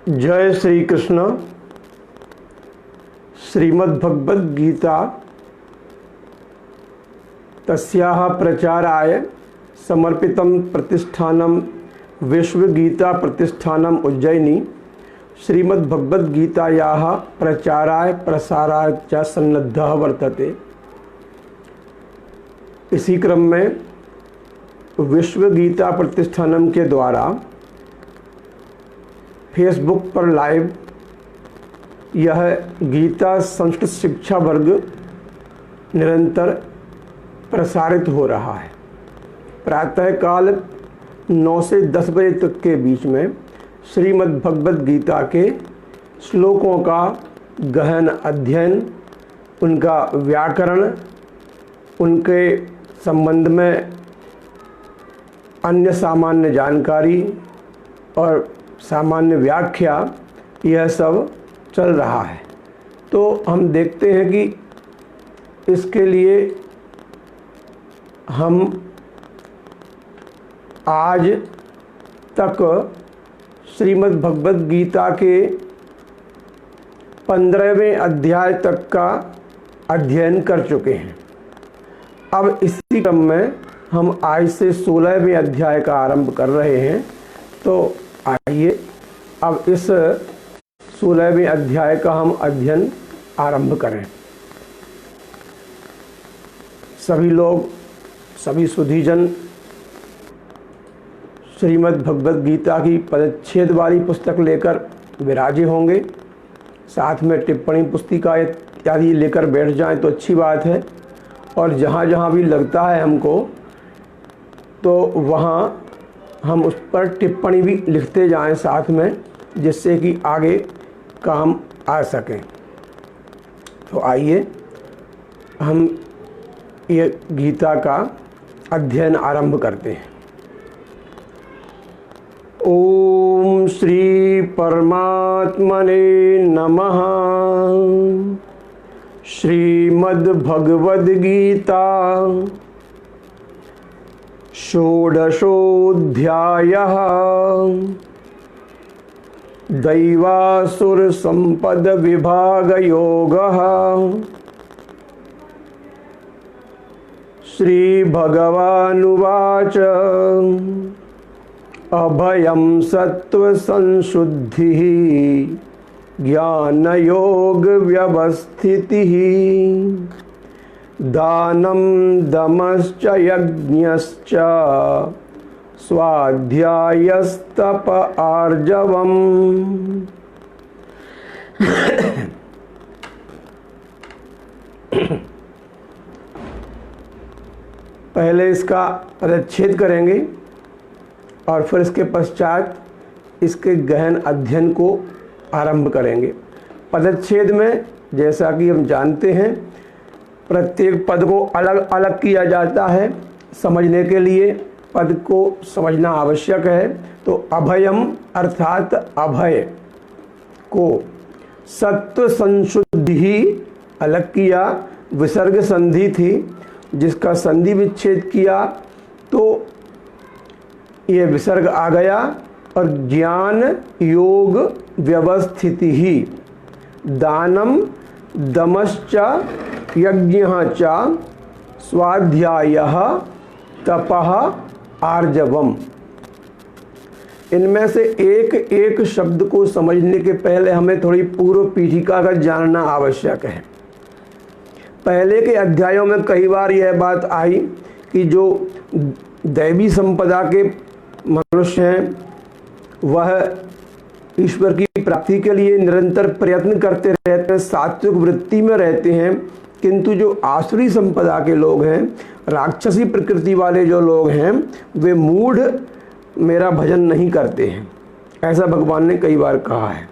जय श्री कृष्ण। श्रीमद्भगवद गीता तस्याः प्रचाराय समर्पितं प्रतिष्ठानं विश्वगीता प्रतिष्ठानम उज्जैनी श्रीमद्भगवद गीतायाः प्रचाराय प्रसाराय च सन्नद्धः वर्तते। इसी क्रम में विश्वगीता प्रतिष्ठानम के द्वारा फेसबुक पर लाइव यह गीता संस्कृत शिक्षा वर्ग निरंतर प्रसारित हो रहा है। प्रातःकाल 9 से 10 बजे तक के बीच में श्रीमद् भगवद गीता के श्लोकों का गहन अध्ययन, उनका व्याकरण, उनके संबंध में अन्य सामान्य जानकारी और सामान्य व्याख्या, यह सब चल रहा है। तो हम देखते हैं कि इसके लिए हम आज तक श्रीमद् भगवद गीता के 15वें अध्याय तक का अध्ययन कर चुके हैं। अब इसी क्रम में हम आज से 16वें अध्याय का आरंभ कर रहे हैं। तो आइए अब इस 16वें अध्याय का हम अध्ययन आरंभ करें। सभी लोग, सभी सुधीजन श्रीमद् भगवद गीता की पदच्छेद वाली पुस्तक लेकर विराजे होंगे। साथ में टिप्पणी पुस्तिका इत्यादि लेकर बैठ जाएं तो अच्छी बात है। और जहाँ जहाँ भी लगता है हमको, तो वहाँ हम उस पर टिप्पणी भी लिखते जाएं साथ में, जिससे कि आगे काम आ सकें। तो आइए हम ये गीता का अध्ययन आरंभ करते हैं। ओम श्री परमात्मने नमः। श्रीमद् भगवद गीता षोडशोऽध्यायः। दैवासुर संपद विभाग योगः। श्री भगवानुवाच अभयं सत्व संशुद्धिः ज्ञान योग व्यवस्थितिः दानं दमश्च यज्ञश्च स्वाध्यायस्तप आर्जवम्। पहले इसका पदच्छेद करेंगे और फिर इसके पश्चात इसके गहन अध्ययन को आरंभ करेंगे। पदच्छेद में जैसा कि हम जानते हैं, प्रत्येक पद को अलग अलग किया जाता है। समझने के लिए पद को समझना आवश्यक है। तो अभयम अर्थात अभय को सत्व संशुद्धि ही अलग किया। विसर्ग संधि थी, जिसका संधि विच्छेद किया तो ये विसर्ग आ गया। और ज्ञान योग व्यवस्थिति ही दानम दमश्च यज्ञः च स्वाध्यायः तपः आर्जवम्। इनमें से एक एक शब्द को समझने के पहले हमें थोड़ी पूर्व पीठिका का जानना आवश्यक है। पहले के अध्यायों में कई बार यह बात आई कि जो दैवी संपदा के मनुष्य हैं, वह ईश्वर की प्राप्ति के लिए निरंतर प्रयत्न करते रहते हैं, सात्विक वृत्ति में रहते हैं। किंतु जो आसुरी संपदा के लोग हैं, राक्षसी प्रकृति वाले जो लोग हैं, वे मूढ़ मेरा भजन नहीं करते हैं, ऐसा भगवान ने कई बार कहा है।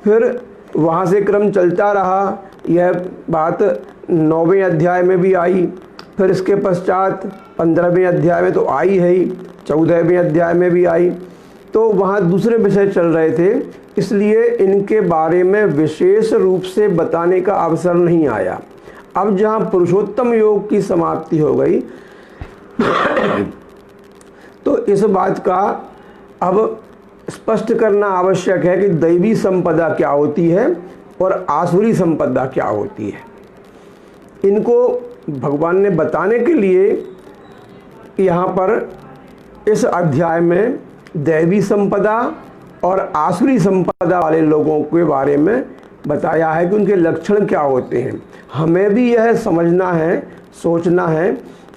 फिर वहाँ से क्रम चलता रहा। यह बात 9वें अध्याय में भी आई, फिर इसके पश्चात 15वें अध्याय में तो आई है ही, 14वें अध्याय में भी आई। तो वहाँ दूसरे विषय चल रहे थे, इसलिए इनके बारे में विशेष रूप से बताने का अवसर नहीं आया। अब जहाँ पुरुषोत्तम योग की समाप्ति हो गई, तो इस बात का अब स्पष्ट करना आवश्यक है कि दैवी संपदा क्या होती है और आसुरी संपदा क्या होती है। इनको भगवान ने बताने के लिए यहाँ पर इस अध्याय में दैवी संपदा और आसुरी संपदा वाले लोगों के बारे में बताया है कि उनके लक्षण क्या होते हैं। हमें भी यह समझना है, सोचना है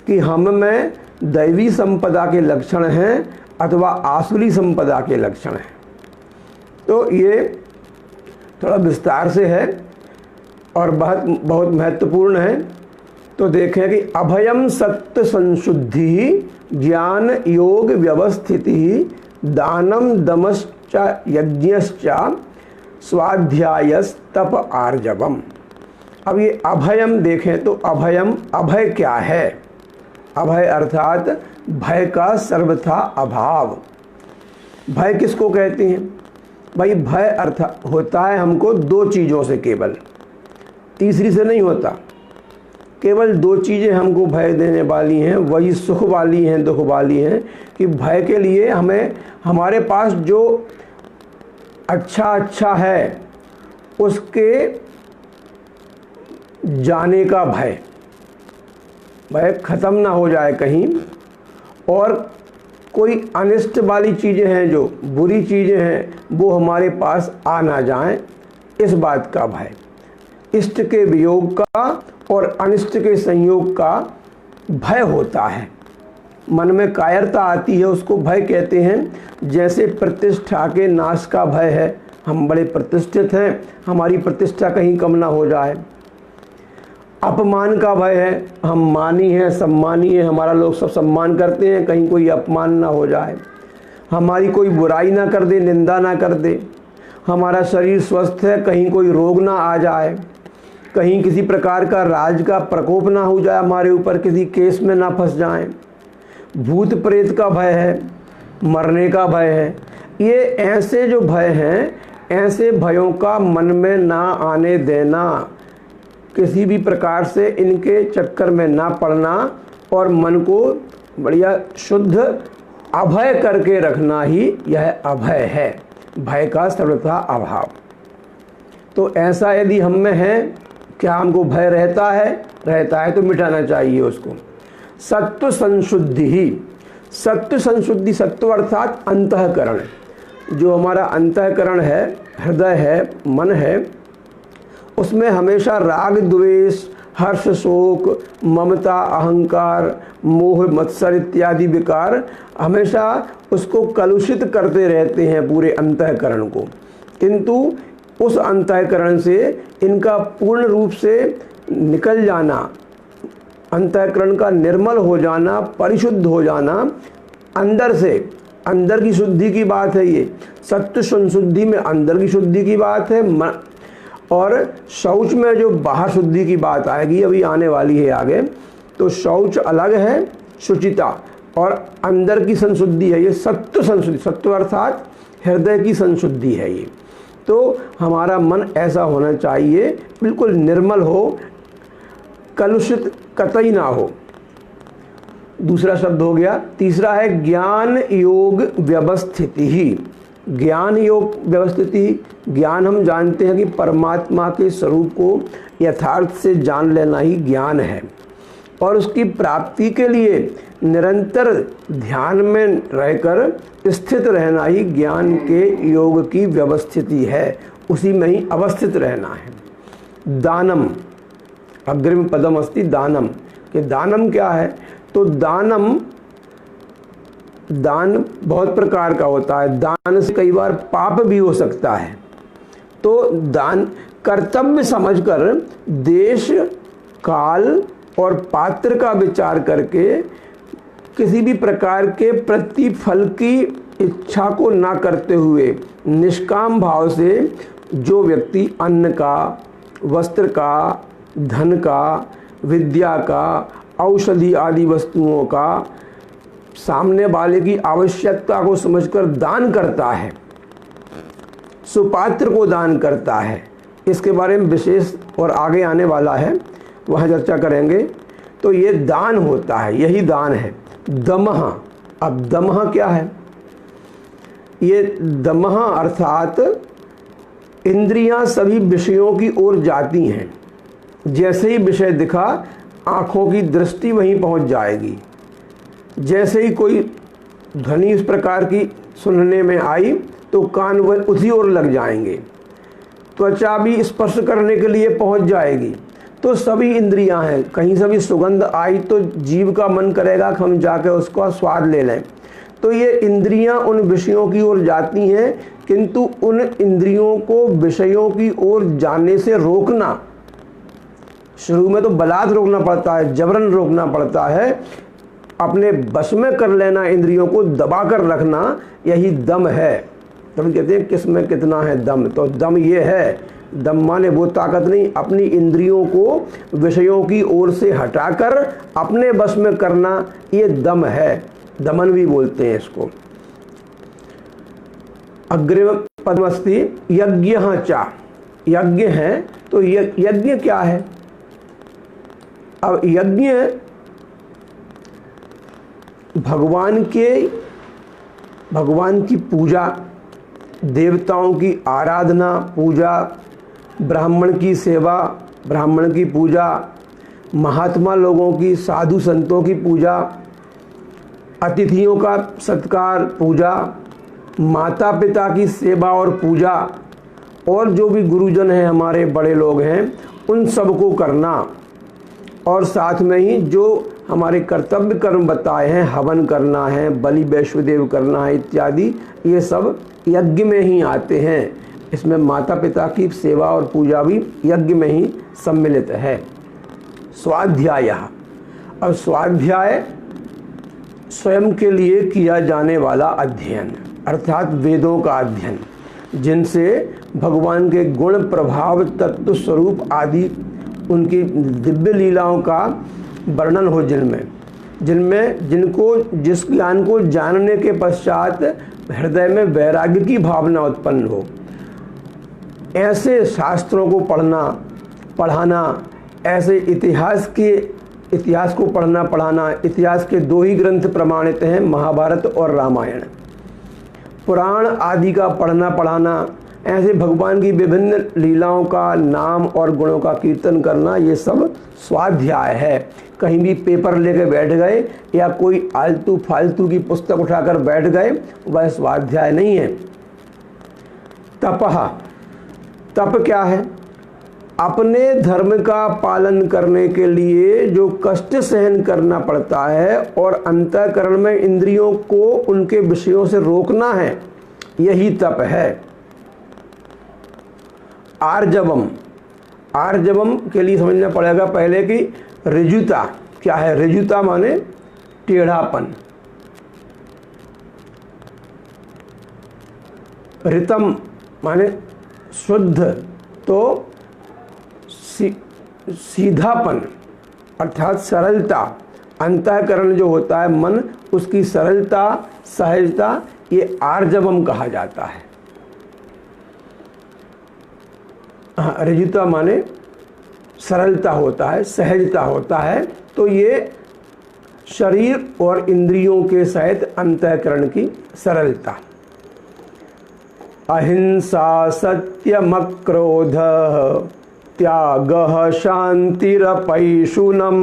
कि हम में दैवी संपदा के लक्षण हैं अथवा आसुरी संपदा के लक्षण हैं। तो ये थोड़ा विस्तार से है और बहुत महत्वपूर्ण है। तो देखें कि अभयम सत्य संशुद्धि ज्ञान योग व्यवस्थिति दानम दमश्च यज्ञश्च स्वाध्यायस तप आर्जवम। अब ये अभयम देखें तो अभय क्या है? अभय अर्थात भय का सर्वथा अभाव। भय किसको कहते हैं भाई? भय अर्थ होता है हमको दो चीज़ों से, केवल तीसरी से नहीं होता। केवल दो चीज़ें हमको भय देने वाली हैं, वही सुख वाली हैं, दुख वाली हैं। कि भय के लिए हमें हमारे पास जो अच्छा है उसके जाने का भय, भय ख़त्म ना हो जाए कहीं, और कोई अनिष्ट वाली चीज़ें हैं, जो बुरी चीज़ें हैं वो हमारे पास आ ना जाएं, इस बात का भय। इष्ट के वियोग का और अनिष्ट के संयोग का भय होता है। मन में कायरता आती है, उसको भय कहते हैं। जैसे प्रतिष्ठा के नाश का भय है, हम बड़े प्रतिष्ठित हैं, हमारी प्रतिष्ठा कहीं कम ना हो जाए। अपमान का भय है, हम मानी हैं, सम्मानी हैं, हमारा लोग सब सम्मान करते हैं, कहीं कोई अपमान ना हो जाए, हमारी कोई बुराई ना कर दे, निंदा ना कर दे। हमारा शरीर स्वस्थ है, कहीं कोई रोग ना आ जाए, कहीं किसी प्रकार का राज का प्रकोप ना हो जाए हमारे ऊपर, किसी केस में ना फंस जाएं। भूत प्रेत का भय है, मरने का भय है। ये ऐसे जो भय हैं, ऐसे भयों का मन में ना आने देना, किसी भी प्रकार से इनके चक्कर में ना पड़ना और मन को बढ़िया शुद्ध अभय करके रखना ही यह अभय है, भय का सर्वथा अभाव। तो ऐसा यदि हम में है, क्या हमको भय रहता है तो मिटाना चाहिए उसको। सत्व संशुद्धि ही, सत्व संशुद्धि, सत्व अर्थात अंतःकरण। जो हमारा अंतःकरण है, हृदय है, मन है, उसमें हमेशा राग द्वेष, हर्ष शोक, ममता, अहंकार, मोह, मत्सर इत्यादि विकार हमेशा उसको कलुषित करते रहते हैं, पूरे अंतःकरण को। किंतु उस अंतःकरण से इनका पूर्ण रूप से निकल जाना, अंतःकरण का निर्मल हो जाना, परिशुद्ध हो जाना अंदर से, अंदर की शुद्धि की बात है ये। सत्व संशुद्धि में अंदर की शुद्धि की बात है, और शौच में जो बाहर शुद्धि की बात आएगी, अभी आने वाली है आगे। तो शौच अलग है, शुचिता, और अंदर की संशुद्धि है ये सत्व संशुद्धि। सत्व अर्थात हृदय की संशुद्धि है ये। तो हमारा मन ऐसा होना चाहिए, बिल्कुल निर्मल हो, कलुषित कतई ना हो। दूसरा शब्द हो गया। तीसरा है ज्ञान योग व्यवस्थिति ही। ज्ञान योग व्यवस्थिति, ज्ञान हम जानते हैं कि परमात्मा के स्वरूप को यथार्थ से जान लेना ही ज्ञान है, और उसकी प्राप्ति के लिए निरंतर ध्यान में रहकर स्थित रहना ही ज्ञान के योग की व्यवस्थिति है, उसी में ही अवस्थित रहना है। दानम, अग्रिम पदम अस्ति दानम, कि दानम क्या है? तो दानम, दान बहुत प्रकार का होता है। दान से कई बार पाप भी हो सकता है। तो दान कर्तव्य समझकर देश, काल और पात्र का विचार करके किसी भी प्रकार के प्रतिफल की इच्छा को ना करते हुए निष्काम भाव से जो व्यक्ति अन्न का, वस्त्र का, धन का, विद्या का, औषधि आदि वस्तुओं का सामने वाले की आवश्यकता को समझकर दान करता है, सुपात्र को दान करता है, इसके बारे में विशेष और आगे आने वाला है, वहाँ चर्चा करेंगे। तो ये दान होता है, यही दान है। दमह, अब दमह क्या है? ये दमः अर्थात इंद्रियां सभी विषयों की ओर जाती हैं। जैसे ही विषय दिखा आँखों की दृष्टि वहीं पहुंच जाएगी। जैसे ही कोई ध्वनि इस प्रकार की सुनने में आई तो कान वह उसी ओर लग जाएंगे। त्वचा भी स्पर्श करने के लिए पहुंच जाएगी। तो सभी इंद्रियां हैं। कहीं से भी सुगंध आई तो जीव का मन करेगा कि हम जाकर उसका स्वाद ले लें। तो ये इंद्रियां उन विषयों की ओर जाती हैं, किंतु उन इंद्रियों को विषयों की ओर जाने से रोकना, शुरू में तो बलात् रोकना पड़ता है, जबरन रोकना पड़ता है। अपने बस में कर लेना, इंद्रियों को दबा कर रखना, यही दम है। तब कहते हैं किस में कितना है दम। तो दम ये है, दम माने वो ताकत नहीं, अपनी इंद्रियों को विषयों की ओर से हटाकर अपने बस में करना, ये दम है। दमन भी बोलते हैं इसको। अग्रिम पदमस्ति यज्ञ चा, यज्ञ है तो यज्ञ क्या है? अब यज्ञ भगवान की पूजा, देवताओं की आराधना पूजा, ब्राह्मण की सेवा, ब्राह्मण की पूजा, महात्मा लोगों की, साधु संतों की पूजा, अतिथियों का सत्कार पूजा, माता पिता की सेवा और पूजा, और जो भी गुरुजन हैं हमारे बड़े लोग हैं उन सबको करना। और साथ में ही जो हमारे कर्तव्य कर्म बताए हैं, हवन करना है, बलि वैश्वदेव करना है इत्यादि, ये सब यज्ञ में ही आते हैं। इसमें माता पिता की सेवा और पूजा भी यज्ञ में ही सम्मिलित है। स्वाध्याय, अब स्वाध्याय स्वयं के लिए किया जाने वाला अध्ययन, अर्थात वेदों का अध्ययन, जिनसे भगवान के गुण, प्रभाव, तत्व, स्वरूप आदि उनकी दिव्य लीलाओं का वर्णन हो, जिनको जिस ज्ञान को जानने के पश्चात हृदय में वैराग्य की भावना उत्पन्न हो। ऐसे शास्त्रों को पढ़ाना, ऐसे इतिहास को पढ़ना पढ़ाना। इतिहास के दो ही ग्रंथ प्रमाणित हैं, महाभारत और रामायण। पुराण आदि का पढ़ना पढ़ाना, ऐसे भगवान की विभिन्न लीलाओं का, नाम और गुणों का कीर्तन करना, ये सब स्वाध्याय है। कहीं भी पेपर लेके बैठ गए या कोई आलतू फालतू की पुस्तक उठाकर बैठ गए, वह स्वाध्याय नहीं है। तपः, तप क्या है? अपने धर्म का पालन करने के लिए जो कष्ट सहन करना पड़ता है और अंतःकरण में इंद्रियों को उनके विषयों से रोकना है, यही तप है। आर्जवम, आर्जवम के लिए समझना पड़ेगा पहले कि ऋजुता क्या है। ऋजुता माने टेढ़ापन। ऋतम माने शुद्ध, तो सीधापन अर्थात सरलता। अंतःकरण जो होता है मन, उसकी सरलता, सहजता, ये आर्जवम कहा जाता है। हाँ, ऋजुता माने सरलता होता है, सहजता होता है। तो ये शरीर और इंद्रियों के सहित अंतःकरण की सरलता। अहिंसा सत्यमक्रोध त्यागः शांतिरपैशुनम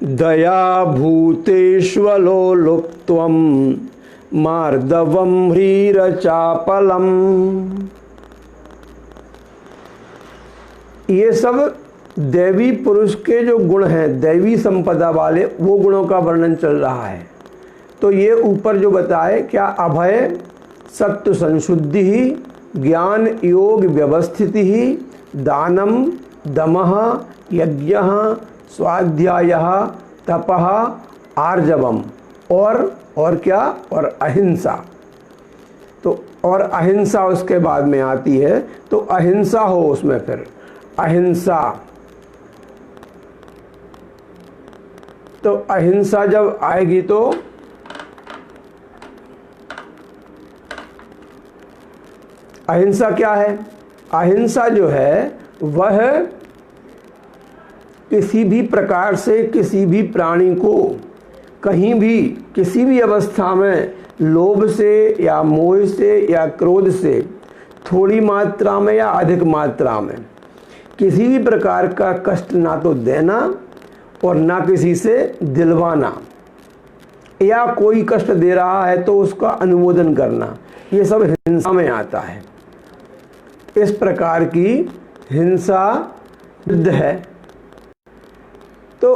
दया भूतेष्वलोलुप्त्वं मार्दवम ह्रीरचापलम। ये सब दैवी पुरुष के जो गुण हैं, दैवी संपदा वाले, वो गुणों का वर्णन चल रहा है। तो ये ऊपर जो बताए क्या, अभय, सत्व संशुद्धि ही, ज्ञान योग व्यवस्थिति ही, दानम, दमः, यज्ञः, स्वाध्यायः, तपः, आर्जवम, और क्या, और अहिंसा। तो और अहिंसा उसके बाद में आती है। तो अहिंसा हो उसमें, फिर अहिंसा, तो अहिंसा जब आएगी तो अहिंसा क्या है? अहिंसा जो है वह किसी भी प्रकार से किसी भी प्राणी को कहीं भी किसी भी अवस्था में लोभ से या मोह से या क्रोध से थोड़ी मात्रा में या अधिक मात्रा में किसी भी प्रकार का कष्ट ना तो देना और ना किसी से दिलवाना, या कोई कष्ट दे रहा है तो उसका अनुमोदन करना, ये सब हिंसा में आता है। इस प्रकार की हिंसा युद्ध है। तो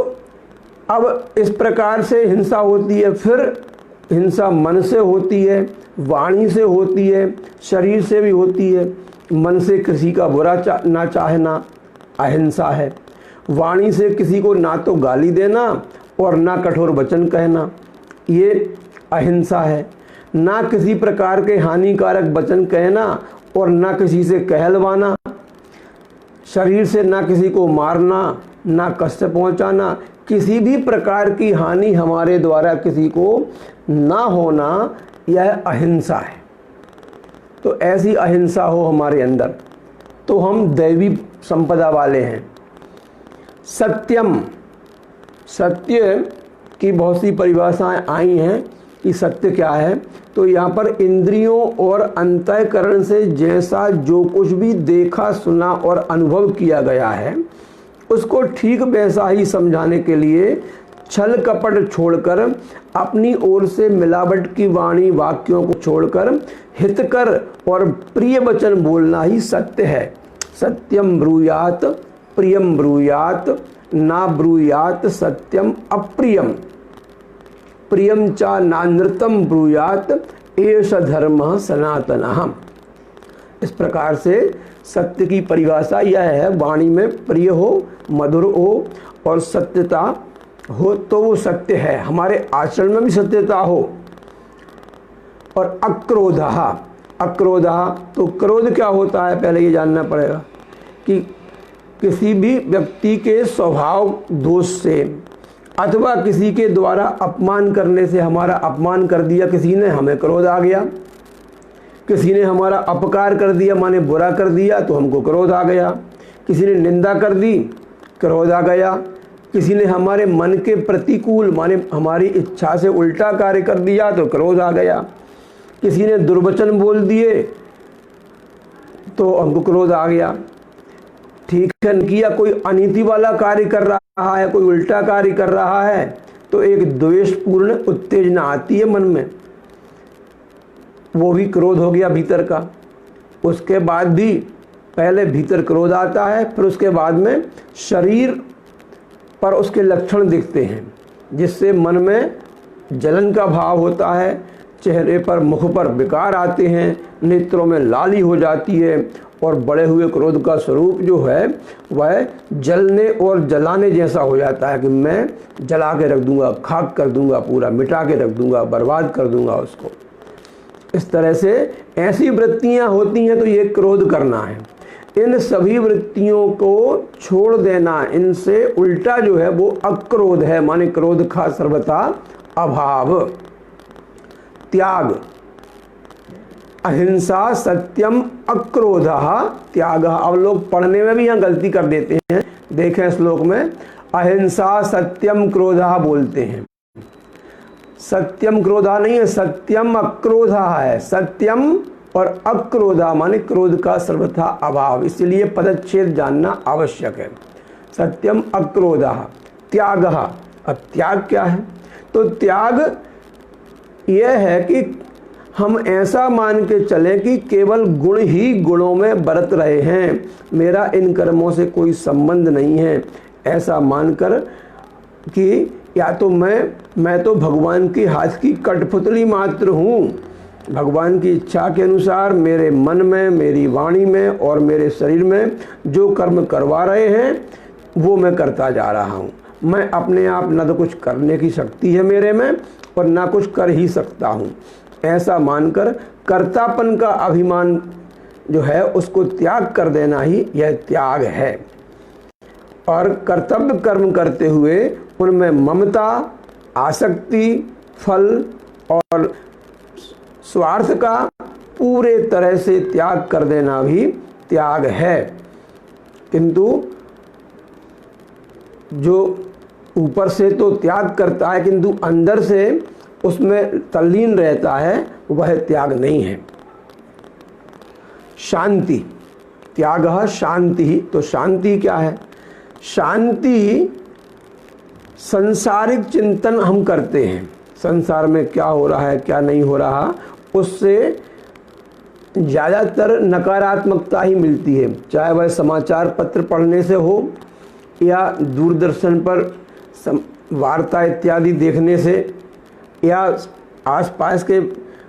अब इस प्रकार से हिंसा होती है। फिर हिंसा मन से होती है, वाणी से होती है, शरीर से भी होती है। मन से किसी का बुरा ना चाहना अहिंसा है। वाणी से किसी को ना तो गाली देना और ना कठोर वचन कहना, ये अहिंसा है। ना किसी प्रकार के हानिकारक वचन कहना और ना किसी से कहलवाना। शरीर से ना किसी को मारना, ना कष्ट पहुंचाना, किसी भी प्रकार की हानि हमारे द्वारा किसी को ना होना, यह अहिंसा है। तो ऐसी अहिंसा हो हमारे अंदर तो हम दैवी संपदा वाले हैं। सत्यम, सत्य की बहुत सी परिभाषाएं आई हैं कि सत्य क्या है। तो यहाँ पर इंद्रियों और अंतःकरण से जैसा जो कुछ भी देखा, सुना और अनुभव किया गया है उसको ठीक वैसा ही समझाने के लिए छल कपट छोड़कर, अपनी ओर से मिलावट की वाणी वाक्यों को छोड़कर हितकर और प्रिय वचन बोलना ही सत्य है। सत्यम ब्रूयात प्रियम ब्रूयात, ना ब्रूयात सत्यम अप्रियम, प्रियम चा नानृतम ब्रूयात, एष धर्म सनातनः। इस प्रकार से सत्य की परिभाषा यह है, वाणी में प्रिय हो, मधुर हो और सत्यता हो तो वो सत्य है। हमारे आचरण में भी सत्यता हो। और अक्रोधः, अक्रोधः तो क्रोध क्या होता है पहले ये जानना पड़ेगा कि किसी भी व्यक्ति के स्वभाव दोष से अथवा किसी के द्वारा अपमान करने से, हमारा अपमान कर दिया किसी ने, हमें क्रोध आ गया। किसी ने हमारा अपकार कर दिया, माने बुरा कर दिया, तो हमको क्रोध आ गया। किसी ने निंदा कर दी, क्रोध आ गया। किसी ने हमारे मन के प्रतिकूल, माने हमारी इच्छा से उल्टा कार्य कर दिया, तो क्रोध आ गया। किसी ने दुर्वचन बोल दिए तो हमको क्रोध आ गया। ठीक है, किया कोई अनीति वाला कार्य कर रहा है, कोई उल्टा कार्य कर रहा है, तो एक द्वेषपूर्ण उत्तेजना आती है मन में, वो भी क्रोध हो गया भीतर का। उसके बाद भी पहले भीतर क्रोध आता है, फिर उसके बाद में शरीर पर उसके लक्षण दिखते हैं, जिससे मन में जलन का भाव होता है, चेहरे पर, मुख पर विकार आते हैं, नेत्रों में लाली हो जाती है और बढ़े हुए क्रोध का स्वरूप जो है वह जलने और जलाने जैसा हो जाता है कि मैं जला के रख दूंगा, खाक कर दूंगा, पूरा मिटा के रख दूंगा, बर्बाद कर दूंगा उसको। इस तरह से ऐसी वृत्तियां होती हैं, तो ये क्रोध करना है। इन सभी वृत्तियों को छोड़ देना, इनसे उल्टा जो है वो अक्रोध है, माने क्रोध का सर्वथा अभाव। त्याग, अहिंसा सत्यम अक्रोधः त्यागः। अब लोग पढ़ने में भी यहाँ गलती कर देते हैं। देखें श्लोक में अहिंसा सत्यम क्रोधः बोलते हैं, सत्यम क्रोधा नहीं है, सत्यम अक्रोधा है। सत्यम और अक्रोधा माने क्रोध का सर्वथा अभाव, इसलिए पदच्छेद जानना आवश्यक है। सत्यम अक्रोधा। त्यागः, अब त्याग क्या है? तो त्याग यह है कि हम ऐसा मान के चलें कि केवल गुण ही गुणों में बरत रहे हैं, मेरा इन कर्मों से कोई संबंध नहीं है। ऐसा मानकर कि या तो मैं तो भगवान के हाथ की कठपुतली मात्र हूँ, भगवान की इच्छा के अनुसार मेरे मन में, मेरी वाणी में और मेरे शरीर में जो कर्म करवा रहे हैं वो मैं करता जा रहा हूँ। मैं अपने आप न तो कुछ करने की शक्ति है मेरे में और ना कुछ कर ही सकता हूँ। ऐसा मानकर कर्तापन का अभिमान जो है उसको त्याग कर देना ही यह त्याग है। और कर्तव्य कर्म करते हुए उनमें ममता, आसक्ति, फल और स्वार्थ का पूरे तरह से त्याग कर देना भी त्याग है। किंतु जो ऊपर से तो त्याग करता है किंतु अंदर से उसमें तल्लीन रहता है, वह त्याग नहीं है। शांति, त्यागः शांति। तो शांति क्या है? शांति सांसारिक चिंतन हम करते हैं, संसार में क्या हो रहा है क्या नहीं हो रहा, उससे ज़्यादातर नकारात्मकता ही मिलती है। चाहे वह समाचार पत्र पढ़ने से हो या दूरदर्शन पर वार्ता इत्यादि देखने से या आसपास के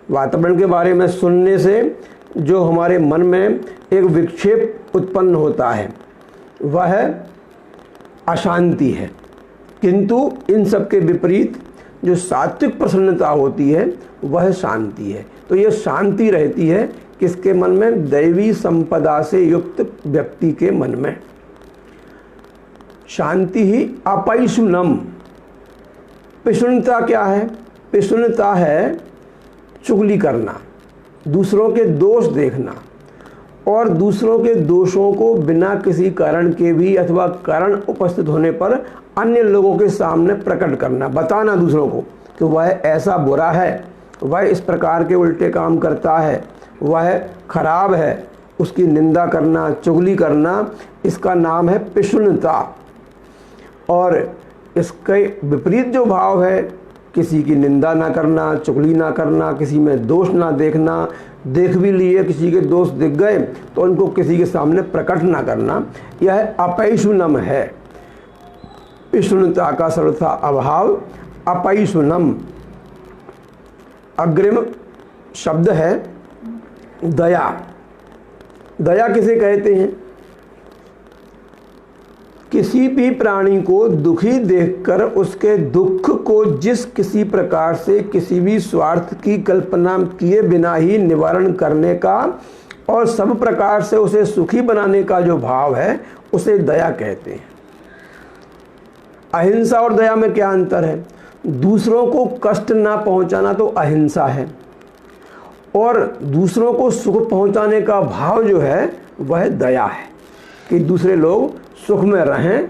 वातावरण के बारे में सुनने से, जो हमारे मन में एक विक्षेप उत्पन्न होता है वह अशांति है। किंतु इन सब के विपरीत जो सात्विक प्रसन्नता होती है वह शांति है। तो ये शांति रहती है किसके मन में? दैवी संपदा से युक्त व्यक्ति के मन में। शांति ही अपैशुनम। पिशुनता क्या है? पिशुनता है चुगली करना, दूसरों के दोष देखना और दूसरों के दोषों को बिना किसी कारण के भी अथवा कारण उपस्थित होने पर अन्य लोगों के सामने प्रकट करना, बताना दूसरों को कि वह ऐसा बुरा है, वह इस प्रकार के उल्टे काम करता है, वह खराब है, उसकी निंदा करना, चुगली करना, इसका नाम है पिशुनता। और इसके विपरीत जो भाव है, किसी की निंदा ना करना, चुगली ना करना, किसी में दोष ना देखना, देख भी लिए किसी के दोष दिख गए तो उनको किसी के सामने प्रकट ना करना, यह अपैशुनम है। पिशुनता का सर्वथा अभाव, अपैशुनम। अग्रिम शब्द है दया। दया किसे कहते हैं? किसी भी प्राणी को दुखी देखकर उसके दुख को जिस किसी प्रकार से किसी भी स्वार्थ की कल्पना किए बिना ही निवारण करने का और सब प्रकार से उसे सुखी बनाने का जो भाव है उसे दया कहते हैं। अहिंसा और दया में क्या अंतर है? दूसरों को कष्ट ना पहुंचाना तो अहिंसा है और दूसरों को सुख पहुंचाने का भाव जो है वह दया है कि दूसरे लोग सुख में रहें।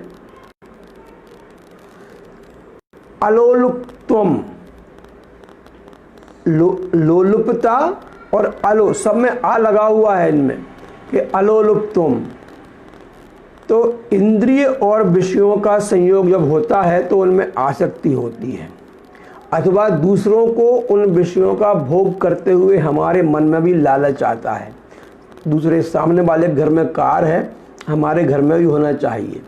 अलोलुप्त्वम, लोलुपता और अलो सब में आ लगा हुआ है इनमें कि अलोलुप्त्वम। तो इंद्रिय और विषयों का संयोग जब होता है तो उनमें आसक्ति होती है अथवा दूसरों को उन विषयों का भोग करते हुए हमारे मन में भी लालच आता है। दूसरे सामने वाले घर में कार है, हमारे घर में भी होना चाहिए,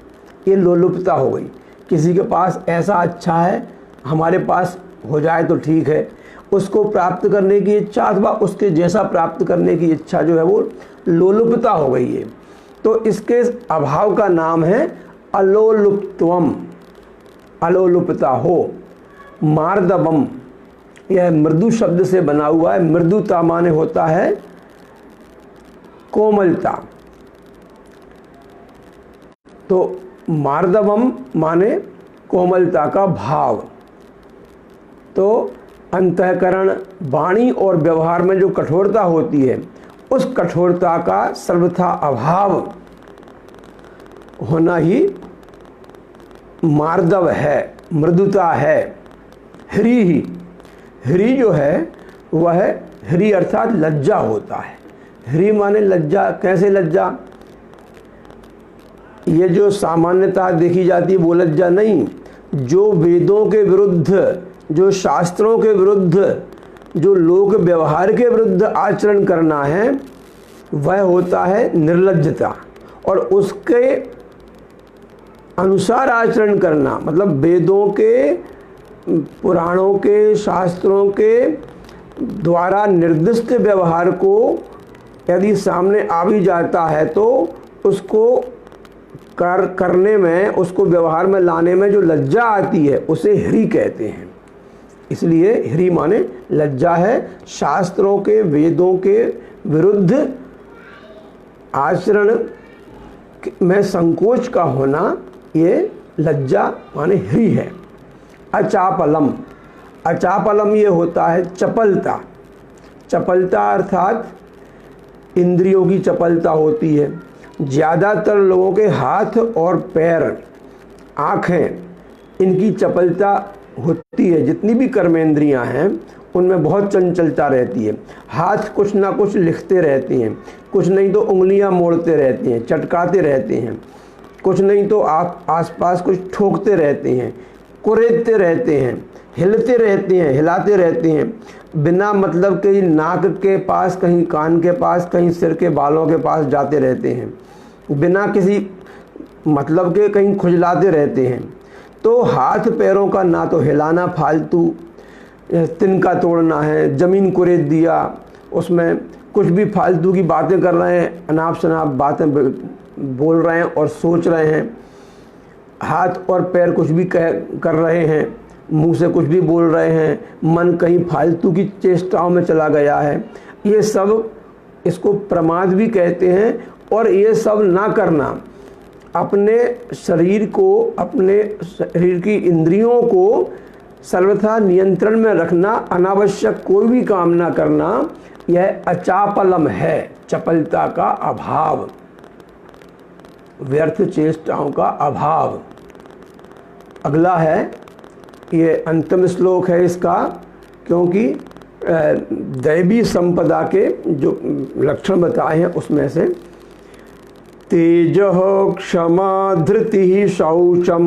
ये लोलुपता हो गई। किसी के पास ऐसा अच्छा है, हमारे पास हो जाए तो ठीक है, उसको प्राप्त करने की इच्छा अथवा उसके जैसा प्राप्त करने की इच्छा जो है वो लोलुपता हो गई है। तो इसके अभाव का नाम है अलोलुप्त्वम, अलोलुपता हो। मार्दवम, यह मृदु शब्द से बना हुआ है। मृदुता माने होता है कोमलता, तो मार्दवम माने कोमलता का भाव। तो अंतःकरण, वाणी और व्यवहार में जो कठोरता होती है उस कठोरता का सर्वथा अभाव होना ही मार्दव है, मृदुता है। ह्री ही, ह्री जो है वह ह्री अर्थात लज्जा होता है। ह्री माने लज्जा। कैसे लज्जा? ये जो सामान्यता देखी जाती है वो लज्जा नहीं, जो वेदों के विरुद्ध, जो शास्त्रों के विरुद्ध, जो लोक व्यवहार के विरुद्ध आचरण करना है वह होता है निर्लज्जता। और उसके अनुसार आचरण करना मतलब वेदों के, पुराणों के, शास्त्रों के द्वारा निर्दिष्ट व्यवहार को यदि सामने आ भी जाता है तो उसको करने में, उसको व्यवहार में लाने में जो लज्जा आती है उसे ह्री कहते हैं। इसलिए ह्री माने लज्जा है। शास्त्रों के, वेदों के विरुद्ध आचरण में संकोच का होना ये लज्जा माने ह्री है। अचापलम, अचापलम ये होता है चपलता। चपलता अर्थात इंद्रियों की चपलता होती है। ज़्यादातर लोगों के हाथ और पैर, आँखें, इनकी चपलता होती है, जितनी भी कर्मेंद्रियां हैं उनमें बहुत चंचलता रहती है। हाथ कुछ ना कुछ लिखते रहते हैं, कुछ नहीं तो उंगलियां मोड़ते रहती हैं, चटकाते रहते हैं, कुछ नहीं तो आप आसपास कुछ ठोकते रहते हैं, कुरेदते रहते हैं, हिलते रहते हैं, हिलाते रहते हैं, बिना मतलब के नाक के पास, कहीं कान के पास, कहीं सिर के बालों के पास जाते रहते हैं, बिना किसी मतलब के कहीं खुजलाते रहते हैं। तो हाथ पैरों का ना तो हिलाना फालतू, तिनका तोड़ना है, ज़मीन कुरेद दिया, उसमें कुछ भी फालतू की बातें कर रहे हैं, अनाप शनाप बातें बोल रहे हैं और सोच रहे हैं, हाथ और पैर कुछ भी कर रहे हैं, मुंह से कुछ भी बोल रहे हैं, मन कहीं फालतू की चेष्टाओं में चला गया है। ये सब, इसको प्रमाद भी कहते हैं। और ये सब ना करना, अपने शरीर को, अपने शरीर की इंद्रियों को सर्वथा नियंत्रण में रखना, अनावश्यक कोई भी काम ना करना, यह अचापलम है, चपलता का अभाव, व्यर्थ चेष्टाओं का अभाव। अगला है, ये अंतिम श्लोक है इसका, क्योंकि दैवी संपदा के जो लक्षण बताए हैं उसमें से तेजः क्षमा धृतिः शौचम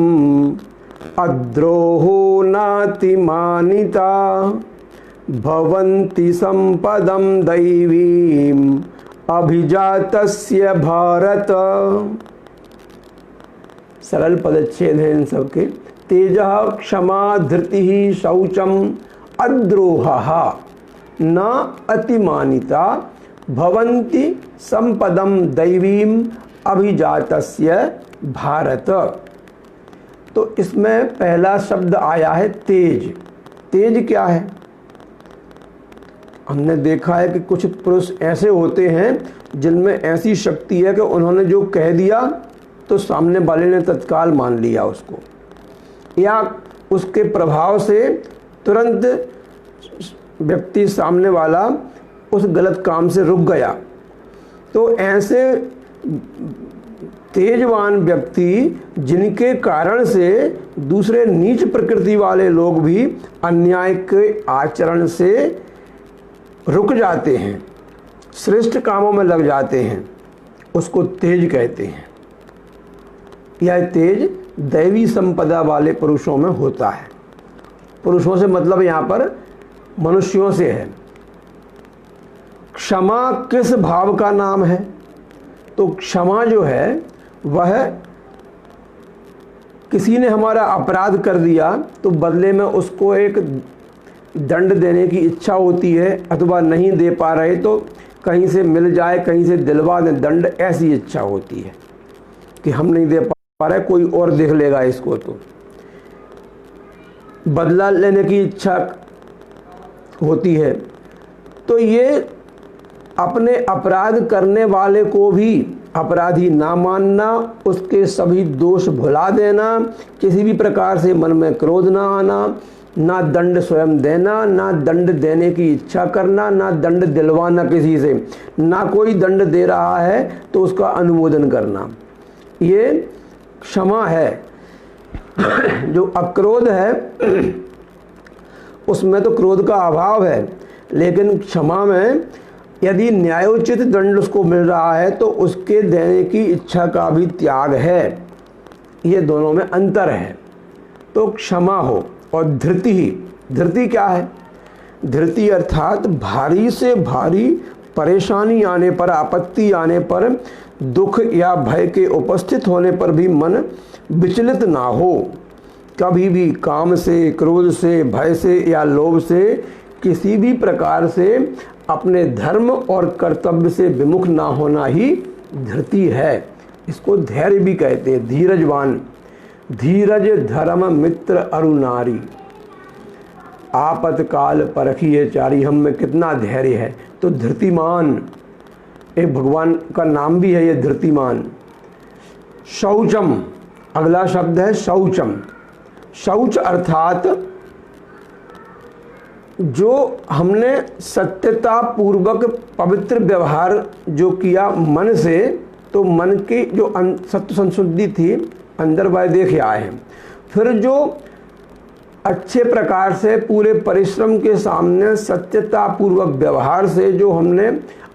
अद्रोहो नातिमानिता भवन्ति संपदं दैवीम् अभिजातस्य भारत। सरल पदच्छेद हैं इन सबके। तेजः क्षमा धृतिः शौचम अद्रोहः न अतिमानिता भवन्ति संपदं दैवीम् अभिजातस्य भारत। तो इसमें पहला शब्द आया है तेज। तेज क्या है? हमने देखा है कि कुछ पुरुष ऐसे होते हैं जिनमें ऐसी शक्ति है कि उन्होंने जो कह दिया तो सामने वाले ने तत्काल मान लिया उसको, या उसके प्रभाव से तुरंत व्यक्ति सामने वाला उस गलत काम से रुक गया। तो ऐसे तेजवान व्यक्ति जिनके कारण से दूसरे नीच प्रकृति वाले लोग भी अन्याय के आचरण से रुक जाते हैं, श्रेष्ठ कामों में लग जाते हैं, उसको तेज कहते हैं। यह तेज दैवी संपदा वाले पुरुषों में होता है। पुरुषों से मतलब यहाँ पर मनुष्यों से है। क्षमा किस भाव का नाम है? तो क्षमा जो है वह किसी ने हमारा अपराध कर दिया तो बदले में उसको एक दंड देने की इच्छा होती है, अथवा नहीं दे पा रहे तो कहीं से मिल जाए, कहीं से दिलवा दें दंड, ऐसी इच्छा होती है कि हम नहीं दे पा रहे, कोई और देख लेगा इसको। तो बदला लेने की इच्छा होती है। तो ये अपने अपराध करने वाले को भी अपराधी ना मानना, उसके सभी दोष भुला देना, किसी भी प्रकार से मन में क्रोध ना आना, ना दंड स्वयं देना, ना दंड देने की इच्छा करना, ना दंड दिलवाना किसी से, ना कोई दंड दे रहा है तो उसका अनुमोदन करना, ये क्षमा है। जो अक्रोध है उसमें तो क्रोध का अभाव है, लेकिन क्षमा में यदि न्यायोचित दंड उसको मिल रहा है तो उसके देने की इच्छा का भी त्याग है। ये दोनों में अंतर है। तो क्षमा हो। और धृति ही, धृति क्या है? धृति अर्थात भारी से भारी परेशानी आने पर, आपत्ति आने पर, दुख या भय के उपस्थित होने पर भी मन विचलित ना हो। कभी भी काम से, क्रोध से, भय से या लोभ से किसी भी प्रकार से अपने धर्म और कर्तव्य से विमुख ना होना ही धृति है। इसको धैर्य भी कहते हैं, धीरजवान। धीरज धर्म मित्र अरु नारी, आपतकाल परखिए चारी। हम में कितना धैर्य है। तो धृतिमान एक भगवान का नाम भी है, ये धृतिमान। शौचम, अगला शब्द है शौचम। शौच अर्थात जो हमने सत्यता पूर्वक पवित्र व्यवहार जो किया मन से, तो मन की जो सत्य संशुद्धि थी, अंदर बाय देखे आए हैं। फिर जो अच्छे प्रकार से पूरे परिश्रम के सामने सत्यता पूर्वक व्यवहार से जो हमने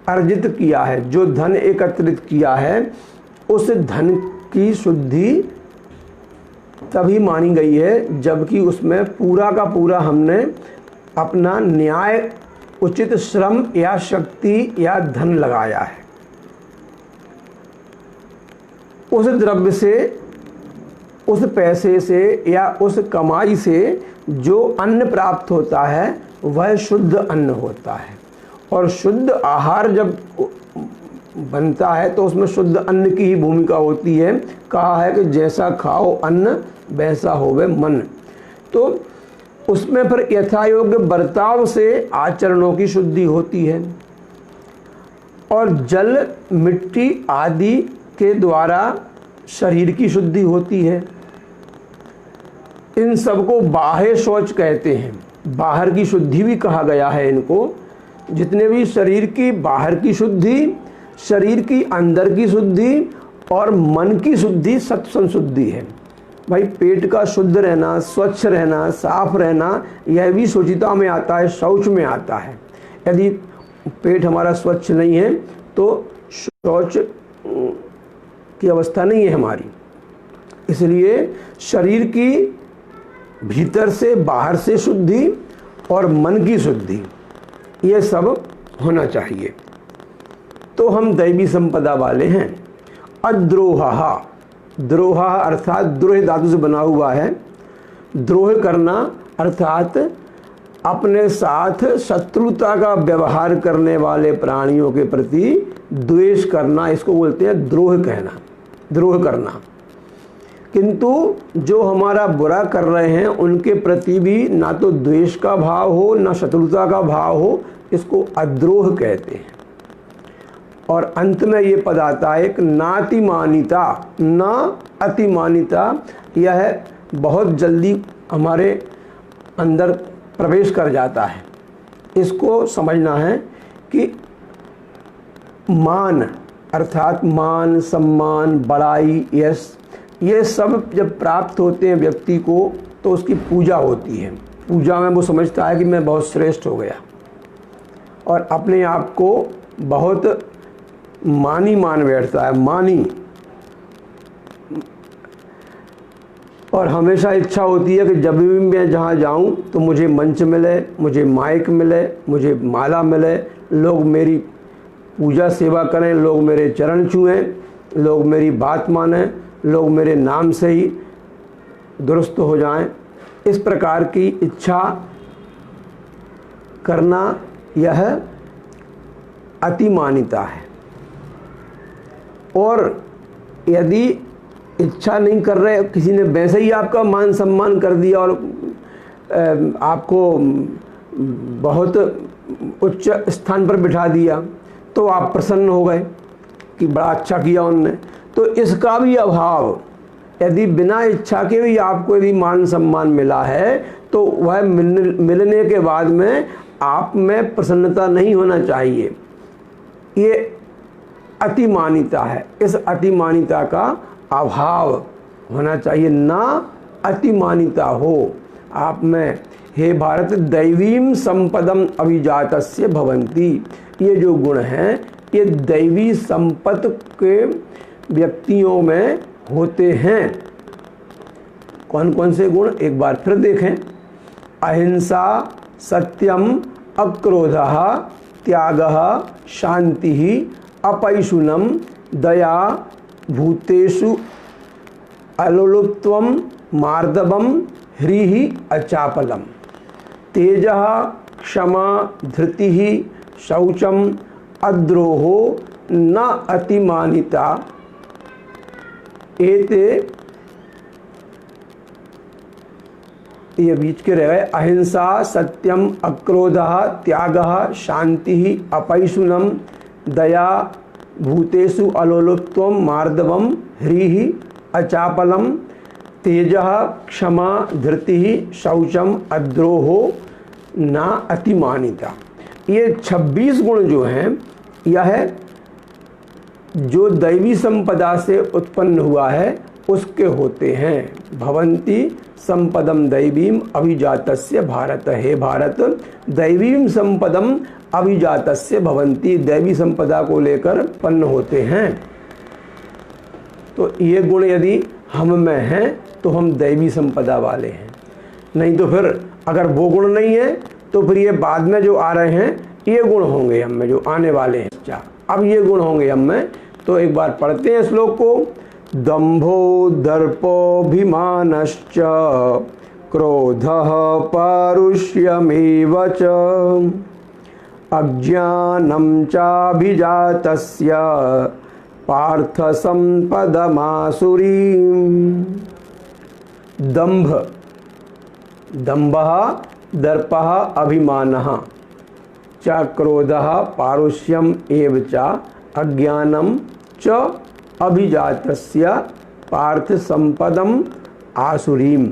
अर्जित किया है, जो धन एकत्रित किया है, उस धन की शुद्धि तभी मानी गई है जबकि उसमें पूरा का पूरा हमने अपना न्याय उचित श्रम या शक्ति या धन लगाया है। उस द्रव्य से, उस पैसे से या उस कमाई से जो अन्न प्राप्त होता है वह शुद्ध अन्न होता है। और शुद्ध आहार जब बनता है तो उसमें शुद्ध अन्न की ही भूमिका होती है। कहा है कि जैसा खाओ अन्न वैसा होवे मन। तो उसमें फिर यथायोग्य बर्ताव से आचरणों की शुद्धि होती है और जल, मिट्टी आदि के द्वारा शरीर की शुद्धि होती है। इन सबको बाह्य शौच कहते हैं, बाहर की शुद्धि भी कहा गया है इनको। जितने भी शरीर की बाहर की शुद्धि, शरीर की अंदर की शुद्धि और मन की शुद्धि सत्संग शुद्धि है। भाई पेट का शुद्ध रहना, स्वच्छ रहना, साफ रहना, यह भी शुचिता में आता है, शौच में आता है। यदि पेट हमारा स्वच्छ नहीं है तो शौच की अवस्था नहीं है हमारी। इसलिए शरीर की भीतर से बाहर से शुद्धि और मन की शुद्धि, ये सब होना चाहिए। तो हम दैवी संपदा वाले हैं। अद्रोहा, द्रोहा अर्थात द्रोह धातु से बना हुआ है। द्रोह करना अर्थात अपने साथ शत्रुता का व्यवहार करने वाले प्राणियों के प्रति द्वेष करना, इसको बोलते हैं द्रोह कहना, द्रोह करना। किंतु जो हमारा बुरा कर रहे हैं उनके प्रति भी ना तो द्वेष का भाव हो ना शत्रुता का भाव हो, इसको अद्रोह कहते हैं। और अंत में ये पद आता है एक नातिमानिता, ना अतिमानिता। यह बहुत जल्दी हमारे अंदर प्रवेश कर जाता है। इसको समझना है कि मान अर्थात मान, सम्मान, बड़ाई, यश, ये सब जब प्राप्त होते हैं व्यक्ति को तो उसकी पूजा होती है। पूजा में वो समझता है कि मैं बहुत श्रेष्ठ हो गया और अपने आप को बहुत मानी मान बैठता है, मानी। और हमेशा इच्छा होती है कि जब भी मैं जहाँ जाऊँ तो मुझे मंच मिले, मुझे माइक मिले, मुझे माला मिले, लोग मेरी पूजा सेवा करें, लोग मेरे चरण छुएं, लोग मेरी बात मानें, लोग मेरे नाम से ही दुरुस्त हो जाएं। इस प्रकार की इच्छा करना यह अतिमानिता है। और यदि इच्छा नहीं कर रहे, किसी ने वैसे ही आपका मान सम्मान कर दिया और आपको बहुत उच्च स्थान पर बिठा दिया तो आप प्रसन्न हो गए कि बड़ा अच्छा किया उनने। तो इसका भी अभाव, यदि बिना इच्छा के भी आपको यदि मान सम्मान मिला है तो वह मिलने के बाद में आप में प्रसन्नता नहीं होना चाहिए। ये अतिमानिता है। इस अतिमानिता का अभाव होना चाहिए, ना अतिमानिता हो आप में। हे भारत, दैवीम संपदम अभिजातस्य भवन्ति। ये जो गुण हैं ये दैवी संपत्ति के व्यक्तियों में होते हैं। कौन कौन से गुण एक बार फिर देखें। अहिंसा, सत्यम, अक्रोधः, त्यागः, शांति, अपैशुनम, दया, भूतेषु अलोलुप्त्वम, मार्दवम, ह्रीः अचापलम, तेजः, क्षमा, धृतिः, शौचम, अद्रोहो, न अतिमानिता। एते, ये बीच के रह गए। अहिंसा, सत्यम, अक्रोधः, त्यागः, शांति, अपैशुनम, दया, भूतेषु अलोलुप्त्वम, मार्दवम, ह्रीः अचापलम, तेजः, क्षमा, धृतिः, शौचम, अद्रोहो, ना अतिमानिता। ये 26 गुण जो हैं यह जो दैवी संपदा से उत्पन्न हुआ है उसके होते हैं। भवन्ति संपदम दैवीम अभिजातस्य भारत। हे भारत, दैवीम संपदम अभिजातस्य भवंती, दैवी संपदा को लेकर उत्पन्न होते हैं। तो ये गुण यदि हम में हैं तो हम दैवी संपदा वाले हैं, नहीं तो फिर अगर वो गुण नहीं है तो फिर ये बाद में जो आ रहे हैं ये गुण होंगे हम में, जो आने वाले हैं। अच्छा, अब ये गुण होंगे हम में। तो एक बार पढ़ते हैं श्लोक को। दंभो दर्पोऽभिमानश्च क्रोधः पारुष्यमेव च अज्ञानं चाभिजातस्य पार्थ संपदमासुरीम्। दंभ, दंभः दर्पः अभिमानः च क्रोधः पारुष्यम एव च अज्ञानम च अभिजातस्य पार्थ संपदम आसुरीम।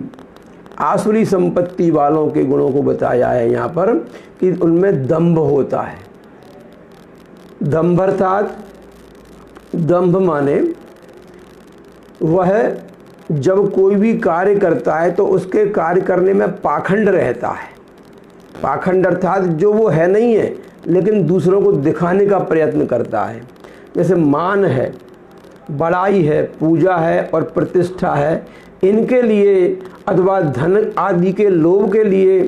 आसुरी संपत्ति वालों के गुणों को बताया है यहाँ पर कि उनमें दंभ होता है। दंभ अर्थात, दंभ माने वह जब कोई भी कार्य करता है तो उसके कार्य करने में पाखंड रहता है। पाखंड अर्थात जो वो है नहीं है लेकिन दूसरों को दिखाने का प्रयत्न करता है। जैसे मान है, बड़ाई है, पूजा है और प्रतिष्ठा है, इनके लिए अथवा धन आदि के लोभ के लिए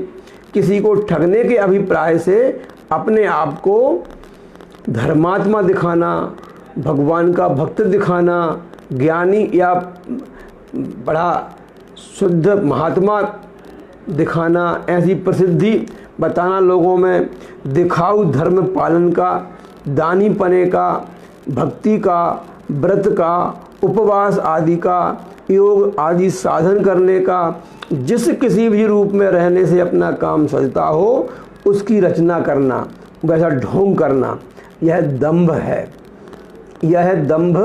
किसी को ठगने के अभिप्राय से अपने आप को धर्मात्मा दिखाना, भगवान का भक्त दिखाना, ज्ञानी या बड़ा शुद्ध महात्मा दिखाना, ऐसी प्रसिद्धि बताना लोगों में, दिखाऊ धर्म पालन का, दानी पने का, भक्ति का, व्रत का, उपवास आदि का, योग आदि साधन करने का, जिस किसी भी रूप में रहने से अपना काम सजता हो उसकी रचना करना, वैसा ढोंग करना, यह दंभ है। यह दंभ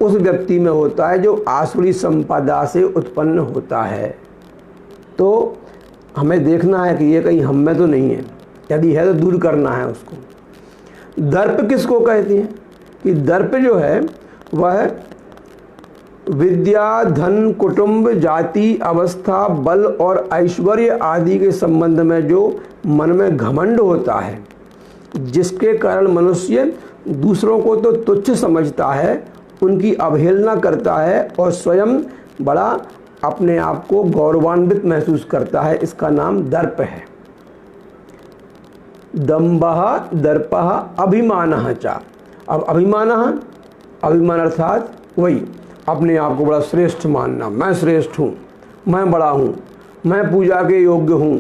उस व्यक्ति में होता है जो आसुरी संपदा से उत्पन्न होता है। तो हमें देखना है कि ये कहीं हम में तो नहीं है, यदि है तो दूर करना है उसको। दर्प किसको कहते हैं? कि दर्प जो है वह विद्या, धन, कुटुंब, जाति, अवस्था, बल और ऐश्वर्य आदि के संबंध में जो मन में घमंड होता है, जिसके कारण मनुष्य दूसरों को तो तुच्छ समझता है, उनकी अवहेलना करता है और स्वयं बड़ा अपने आप को गौरवान्वित महसूस करता है, इसका नाम दर्प है। दंभः दर्पः अभिमानः च। अब अभिमान अर्थात वही अपने आप को बड़ा श्रेष्ठ मानना, मैं श्रेष्ठ हूँ, मैं बड़ा हूँ, मैं पूजा के योग्य हूँ।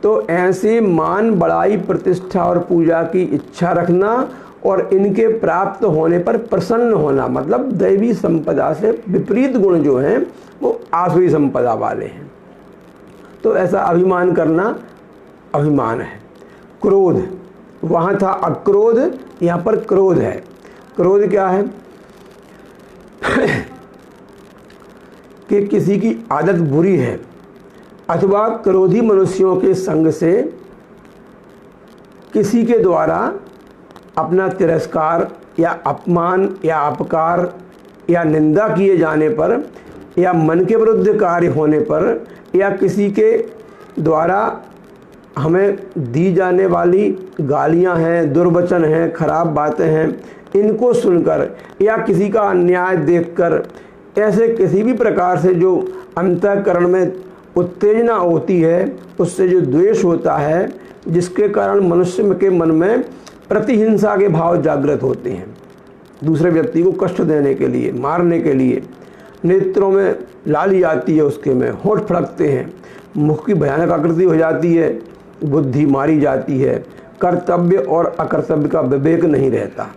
तो ऐसे मान, बड़ाई, प्रतिष्ठा और पूजा की इच्छा रखना और इनके प्राप्त होने पर प्रसन्न होना, मतलब दैवी संपदा से विपरीत गुण जो हैं वो आसुरी संपदा वाले हैं। तो ऐसा अभिमान करना अभिमान है। क्रोध, वहाँ था अक्रोध, यहाँ पर क्रोध है। क्रोध क्या है? कि किसी की आदत बुरी है अथवा क्रोधी मनुष्यों के संग से किसी के द्वारा अपना तिरस्कार या अपमान या अपकार या निंदा किए जाने पर या मन के विरुद्ध कार्य होने पर या किसी के द्वारा हमें दी जाने वाली गालियां हैं, दुर्वचन हैं, खराब बातें हैं, इनको सुनकर या किसी का अन्याय देखकर, ऐसे किसी भी प्रकार से जो अंतःकरण में उत्तेजना होती है, उससे जो द्वेष होता है, जिसके कारण मनुष्य के मन में प्रतिहिंसा के भाव जागृत होते हैं, दूसरे व्यक्ति को कष्ट देने के लिए, मारने के लिए, नेत्रों में लाली आती है, उसके में होंठ फड़कते हैं, मुख की भयानक आकृति हो जाती है, बुद्धि मारी जाती है, कर्तव्य और अकर्तव्य का विवेक नहीं रहता।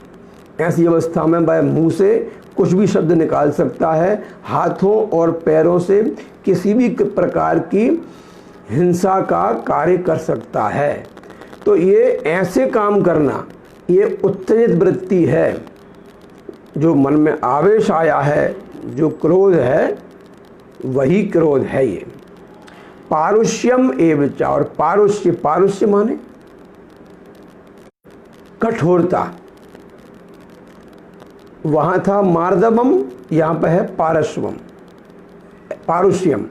ऐसी अवस्था में वह मुंह से कुछ भी शब्द निकाल सकता है, हाथों और पैरों से किसी भी प्रकार की हिंसा का कार्य कर सकता है। तो ये ऐसे काम करना, ये उत्तेजित वृत्ति है। जो मन में आवेश आया है, जो क्रोध है, वही क्रोध है ये। पारुष्यम एवं, और पारुष्य, पारुष्य माने कठोरता। वहाँ था मार्दवम, यहाँ पर है पारस्वम, पारुष्यम।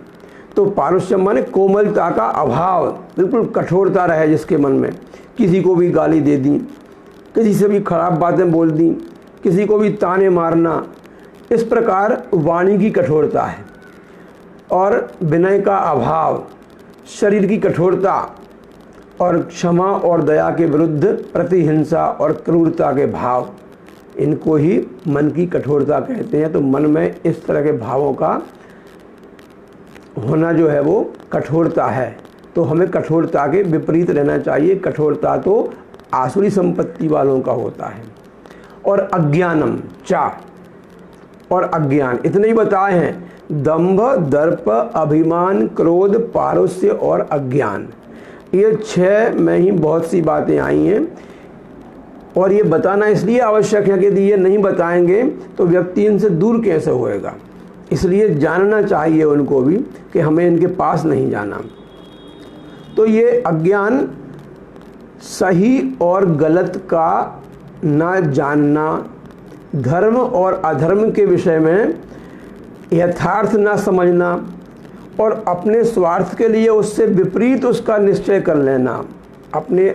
तो पारुष्यम माने कोमलता का अभाव, बिल्कुल कठोरता रहे जिसके मन में, किसी को भी गाली दे दी, किसी से भी खराब बातें बोल दी, किसी को भी ताने मारना, इस प्रकार वाणी की कठोरता है। और विनय का अभाव, शरीर की कठोरता, और क्षमा और दया के विरुद्ध प्रतिहिंसा और क्रूरता के भाव, इनको ही मन की कठोरता कहते हैं। तो मन में इस तरह के भावों का होना जो है वो कठोरता है। तो हमें कठोरता के विपरीत रहना चाहिए। कठोरता तो आसुरी संपत्ति वालों का होता है। और अज्ञानम चा, और अज्ञान इतने ही बताए हैं, दंभ, दर्प, अभिमान, क्रोध, पारुष्य और अज्ञान। ये 6 में ही बहुत सी बातें आई हैं। और ये बताना इसलिए आवश्यक है कि यदि ये नहीं बताएंगे तो व्यक्ति इनसे दूर कैसे होएगा। इसलिए जानना चाहिए उनको भी कि हमें इनके पास नहीं जाना। तो ये अज्ञान सही और गलत का ना जानना, धर्म और अधर्म के विषय में यथार्थ ना समझना, और अपने स्वार्थ के लिए उससे विपरीत उसका निश्चय कर लेना, अपने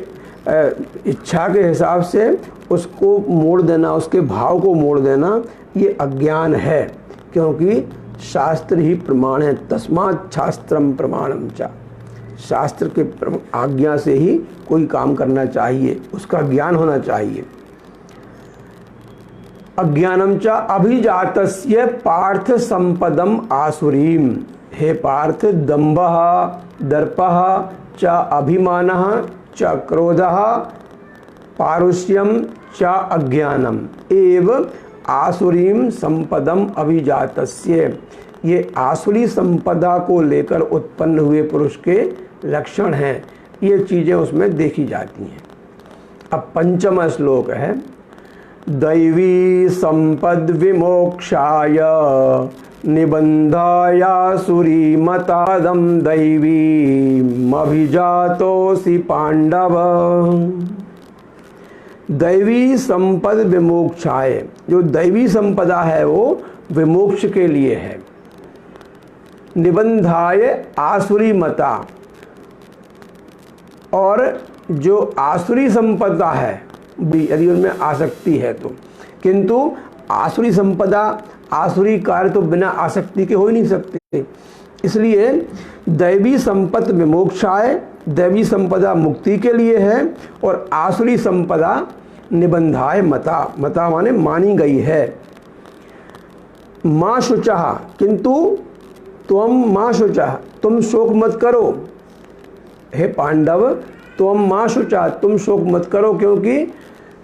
इच्छा के हिसाब से उसको मोड़ देना, उसके भाव को मोड़ देना, ये अज्ञान है। क्योंकि शास्त्र ही प्रमाण है, तस्मात् शास्त्रम प्रमाणम च। शास्त्र के आज्ञा से ही कोई काम करना चाहिए, उसका ज्ञान होना चाहिए। अज्ञानम च अभिजातस्य पार्थ संपदम आसुरीम। हे पार्थ, दंभः दर्पः च अभिमानः च क्रोधः पारुष्यम च अज्ञानम एव आसुरीम संपदम अभिजातस्य। ये आसुरी संपदा को लेकर उत्पन्न हुए पुरुष के लक्षण हैं। ये चीज़ें उसमें देखी जाती हैं। अब 5वां श्लोक है, दैवी संपद विमोक्षाय निबंधायासुरी मतादम दैवी मभिजातोसि पांडव। दैवी संपद विमोक्षाय, जो दैवी संपदा है वो विमोक्ष के लिए है। निबंधाय आसुरी मता, और जो आसुरी संपदा है यदि उनमें आसक्ति है तो, किंतु आसुरी संपदा, आसुरी कार्य तो बिना आसक्ति के हो ही नहीं सकते। इसलिए दैवी संपत्ति विमोक्षाय, दैवी संपदा मुक्ति के लिए है, और आसुरी संपदा निबंधाय मता, मता माने मानी गई है। माँ शुचः, किंतु तुम माँ शुचः, तुम शोक मत करो। हे पांडव, तुम माँ शुचः, तुम शोक मत करो, क्योंकि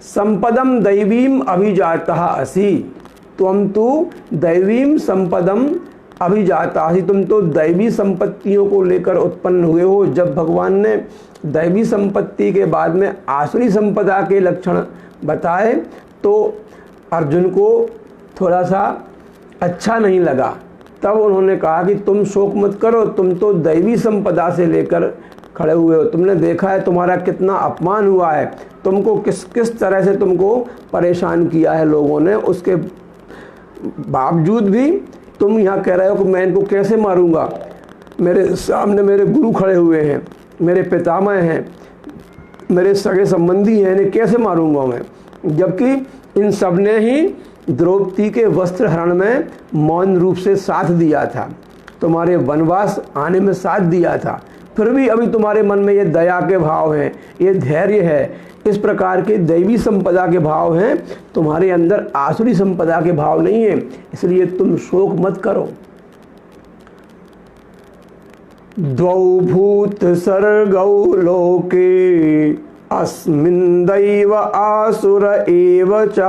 संपदम दैवीम अभिजातः असि। तुम तो दैवीम संपदम अभिजाता ही, तुम तो दैवी संपत्तियों को लेकर उत्पन्न हुए हो। जब भगवान ने दैवी संपत्ति के बाद में आसुरी संपदा के लक्षण बताए तो अर्जुन को थोड़ा सा अच्छा नहीं लगा। तब उन्होंने कहा कि तुम शोक मत करो, तुम तो दैवी संपदा से लेकर खड़े हुए हो। तुमने देखा है तुम्हारा कितना अपमान हुआ है, तुमको किस किस तरह से तुमको परेशान किया है लोगों ने। उसके बावजूद भी तुम यहाँ कह रहे हो कि मैं इनको कैसे मारूंगा। मेरे सामने मेरे गुरु खड़े हुए हैं, मेरे पितामह हैं, मेरे सगे संबंधी हैं, इन्हें कैसे मारूंगा मैं। जबकि इन सब ने ही द्रौपदी के वस्त्र हरण में मौन रूप से साथ दिया था, तुम्हारे वनवास आने में साथ दिया था। फिर भी अभी तुम्हारे मन में ये दया के भाव हैं, ये धैर्य है, इस प्रकार के दैवी संपदा के भाव हैं, तुम्हारे अंदर आसुरी संपदा के भाव नहीं है। इसलिए तुम शोक मत करो। द्वौ भूत सर्गौ लोके अस्मिन् दैव आसुर एव च।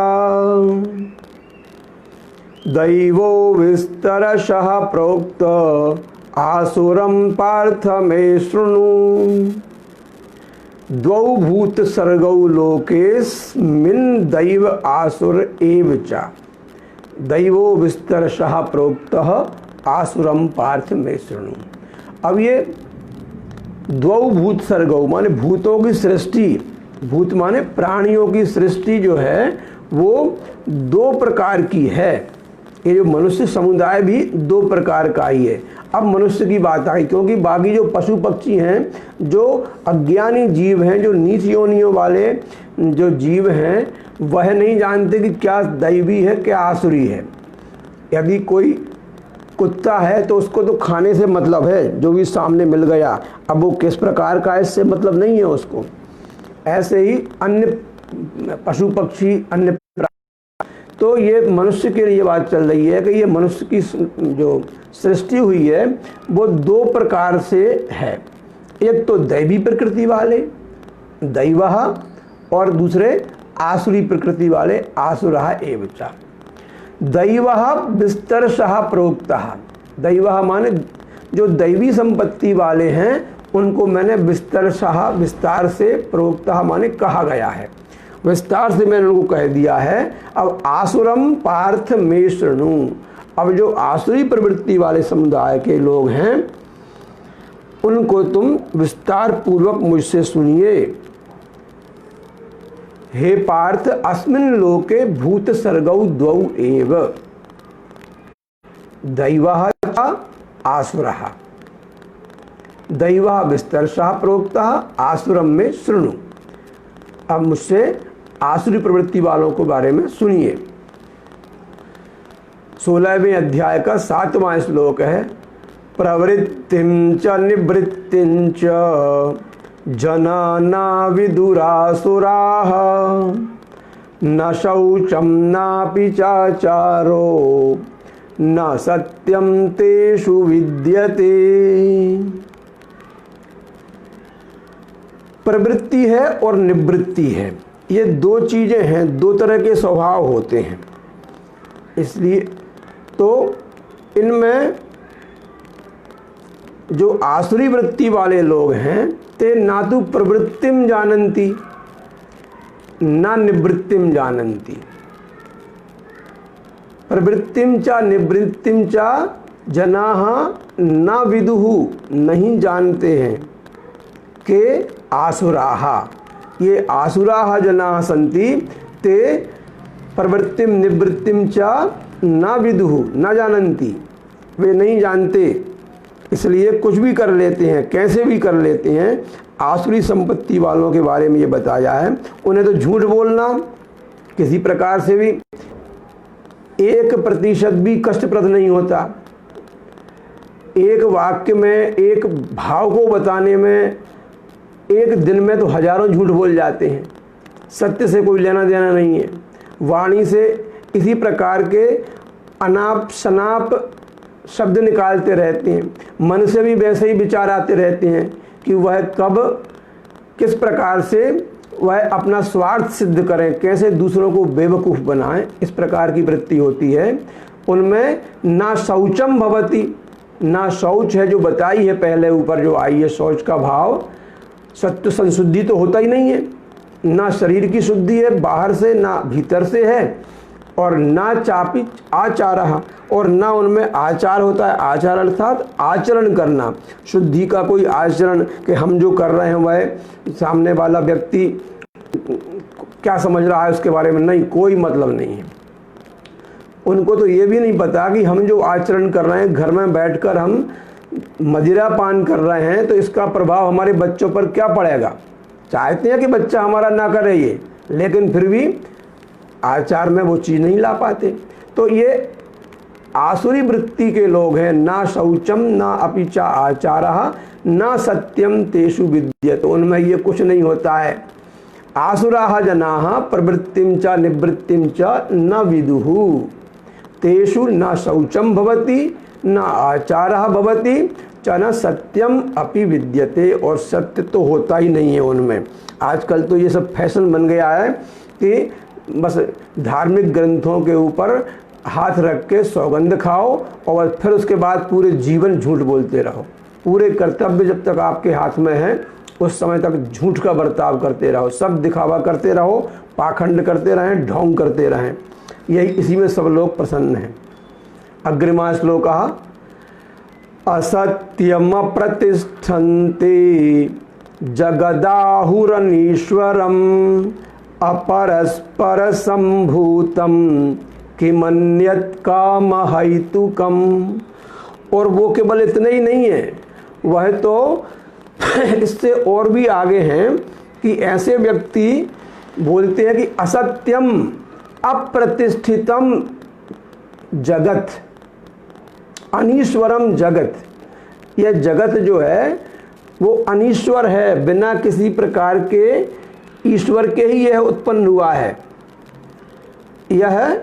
दैवो विस्तरशः प्रोक्त आसुरं पार्थ मे शृणु। द्वौ भूत सर्गौ लोकेस्मिन् दैव आसुर एव च। दैवो विस्तरशः प्रोक्तः आसुरं पार्थ मे शृणु। अब ये द्वौ भूत सर्गौ माने भूतों की सृष्टि, भूत माने प्राणियों की सृष्टि जो है वो 2 प्रकार की है। ये जो मनुष्य समुदाय भी 2 प्रकार का ही है। अब मनुष्य की बात आई, क्योंकि बाकी जो पशु पक्षी हैं, जो अज्ञानी जीव हैं, जो नीच योनियों वाले जो जीव हैं, वह नहीं जानते कि क्या दैवी है क्या आसुरी है। यदि कोई कुत्ता है तो उसको तो खाने से मतलब है, जो भी सामने मिल गया, अब वो किस प्रकार का इससे मतलब नहीं है उसको। ऐसे ही अन्य पशु पक्षी, अन्य तो ये मनुष्य के लिए बात चल रही है कि ये मनुष्य की जो सृष्टि हुई है वो दो प्रकार से है। एक तो दैवी प्रकृति वाले दैवः, और दूसरे आसुरी प्रकृति वाले आसुरः एव च। दैवः विस्तरशः प्रोक्तः, दैवः माने जो दैवी संपत्ति वाले हैं उनको मैंने विस्तरशः विस्तार से, प्रोक्तः माने कहा गया है, विस्तार से मैंने उनको कह दिया है। अब आसुरम पार्थ मे शृणु, अब जो आसुरी प्रवृत्ति वाले समुदाय के लोग हैं उनको तुम विस्तार पूर्वक मुझसे सुनिए। हे पार्थ, अस्मिन् लोके भूत सर्गौ द्वौ एव, दैवः च आसुरः। दैवः विस्तरशः प्रोक्तः, आसुरम में शृणु। अब मुझसे आसुरी प्रवृत्ति वालों के बारे में सुनिए। 16वें अध्याय का 7वां श्लोक है। प्रवृत्तिं च निवृत्तिं च जना विदुरासुराः, न शौचं नापि चाचारो न सत्यं तेषु विद्यते। प्रवृत्ति है और निवृत्ति है, ये दो चीज़ें हैं, दो तरह के स्वभाव होते हैं। इसलिए तो इनमें जो आसुरी वृत्ति वाले लोग हैं ते ना तो प्रवृत्तिम जानन्ति ना निवृत्तिम जानन्ति। प्रवृत्तिम च निवृत्तिम च जनाः न विदुः, नहीं जानते हैं के आसुराः, ये आसुराः जनाः सन्ति ते प्रवृत्तिम निवृत्तिम च न विदुः न जानन्ति, वे नहीं जानते, इसलिए कुछ भी कर लेते हैं, कैसे भी कर लेते हैं। आसुरी संपत्ति वालों के बारे में ये बताया है। उन्हें तो झूठ बोलना किसी प्रकार से भी 1% भी कष्टप्रद नहीं होता। एक वाक्य में, एक भाव को बताने में एक दिन में तो हजारों झूठ बोल जाते हैं। सत्य से कोई लेना देना नहीं है। वाणी से इसी प्रकार के अनाप शनाप शब्द निकालते रहते हैं। मन से भी वैसे ही विचार आते रहते हैं कि वह कब किस प्रकार से वह अपना स्वार्थ सिद्ध करें, कैसे दूसरों को बेवकूफ़ बनाएं, इस प्रकार की वृत्ति होती है उनमें। ना शौचम भवति, ना शौच है जो बताई है पहले ऊपर जो आई है, शौच का भाव, सत्य संशुद्धि तो होता ही नहीं है। ना शरीर की शुद्धि है बाहर से, ना भीतर से है, और ना चापी आचार, और ना उनमें आचार होता है। आचार अर्थात आचरण करना, शुद्धि का कोई आचरण कि हम जो कर रहे हैं वह सामने वाला व्यक्ति क्या समझ रहा है उसके बारे में नहीं, कोई मतलब नहीं है। उनको तो ये भी नहीं पता कि हम जो आचरण कर रहे हैं, घर में बैठकर हम मदिरा पान कर रहे हैं, तो इसका प्रभाव हमारे बच्चों पर क्या पड़ेगा। चाहते हैं कि बच्चा हमारा ना करे ये, लेकिन फिर भी आचार में वो चीज़ नहीं ला पाते। तो ये आसुरी वृत्ति के लोग हैं। ना शौचम ना अपि च आचारः न सत्यम तेषु विद्यते, उनमें ये कुछ नहीं होता है। आसुराः जनाः प्रवृत्तिं च निवृत्तिं च न विदुः, तेषु न शौचम भवति न आचारः भवति च न सत्यम अपि विद्यते, और सत्य तो होता ही नहीं है उनमें। आजकल तो ये सब फैशन बन गया है कि बस धार्मिक ग्रंथों के ऊपर हाथ रख के सौगंध खाओ और फिर उसके बाद पूरे जीवन झूठ बोलते रहो। पूरे कर्तव्य जब तक आपके हाथ में है उस समय तक झूठ का बर्ताव करते रहो, सब दिखावा करते रहो, पाखंड करते रहें, ढोंग करते रहें। यही इसी में सब लोग प्रसन्न हैं। अग्रिमा श्लोकः असत्यम प्रतिष्ठन्ते जगदाहुरनीश्वरम् अपरस्पर संभूतम किमन्यत् कामहैतुकम् और वो केवल इतने ही नहीं है, वह तो इससे और भी आगे हैं कि ऐसे व्यक्ति बोलते हैं कि असत्यम अप्रतिष्ठितम जगत अनीश्वरम जगत, यह जगत जो है वो अनीश्वर है, बिना किसी प्रकार के ईश्वर के ही यह उत्पन्न हुआ है। यह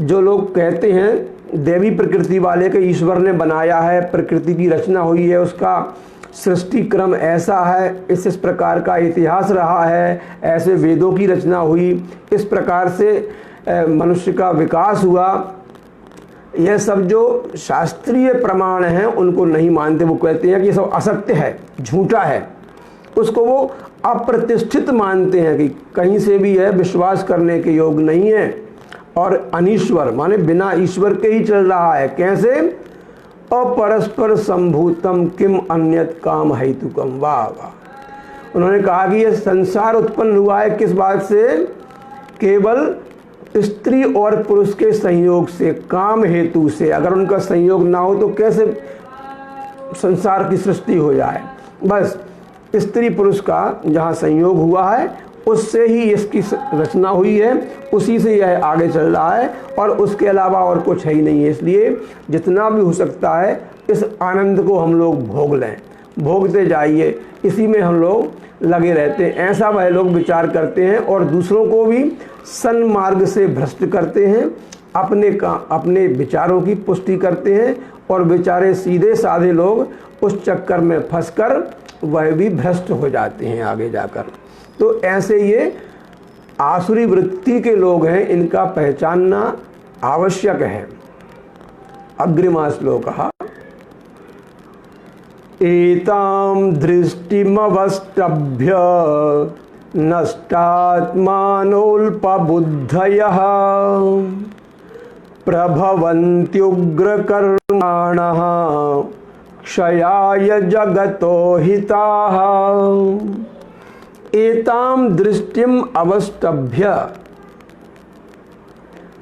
जो लोग कहते हैं देवी प्रकृति वाले के ईश्वर ने बनाया है, प्रकृति की रचना हुई है, उसका सृष्टि क्रम ऐसा है, इस प्रकार का इतिहास रहा है, ऐसे वेदों की रचना हुई, इस प्रकार से मनुष्य का विकास हुआ, यह सब जो शास्त्रीय प्रमाण हैं उनको नहीं मानते। वो कहते हैं कि ये सब असत्य है, झूठा है, उसको वो अप्रतिष्ठित मानते हैं कि कहीं से भी यह विश्वास करने के योग नहीं है, और अनीश्वर माने बिना ईश्वर के ही चल रहा है। कैसे? अपरस्पर संभूतम किम अन्यत काम हेतुकम। वाह वाह। उन्होंने कहा कि यह संसार उत्पन्न हुआ है किस बात से? केवल स्त्री और पुरुष के संयोग से, काम हेतु से। अगर उनका संयोग ना हो तो कैसे संसार की सृष्टि हो जाए? बस स्त्री पुरुष का जहाँ संयोग हुआ है उससे ही इसकी रचना हुई है, उसी से यह आगे चल रहा है, और उसके अलावा और कुछ है ही नहीं है। इसलिए जितना भी हो सकता है इस आनंद को हम लोग भोग लें, भोगते जाइए, इसी में हम लोग लगे रहते हैं। ऐसा वह लोग विचार करते हैं और दूसरों को भी सन्मार्ग से भ्रष्ट करते हैं, अपने विचारों की पुष्टि करते हैं, और बेचारे सीधे साधे लोग उस चक्कर में फंसकर वह भी भ्रष्ट हो जाते हैं आगे जाकर। तो ऐसे ये आसुरी वृत्ति के लोग हैं, इनका पहचानना आवश्यक है। अग्रिमा श्लोक कहा, एतां दृष्टिमवष्टभ्य नष्टात्मानोल्पबुद्धयः प्रभवन्त्युग्रकर्माणः क्षयाय जगतो हिताः। एतां दृष्टिम अवष्टभ्य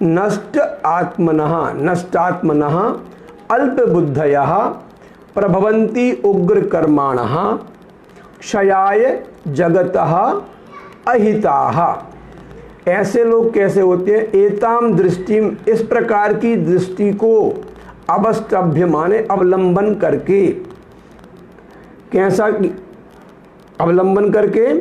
नष्टात्मनः अल्पबुद्धयः प्रभवन्ति उग्रकर्माणः क्षयाय जगतः अहिताः। ऐसे लोग कैसे होते हैं? एताम दृष्टिम, इस प्रकार की दृष्टि को, अवष्टभ्य माने अवलंबन करके। कैसा अवलंबन करके?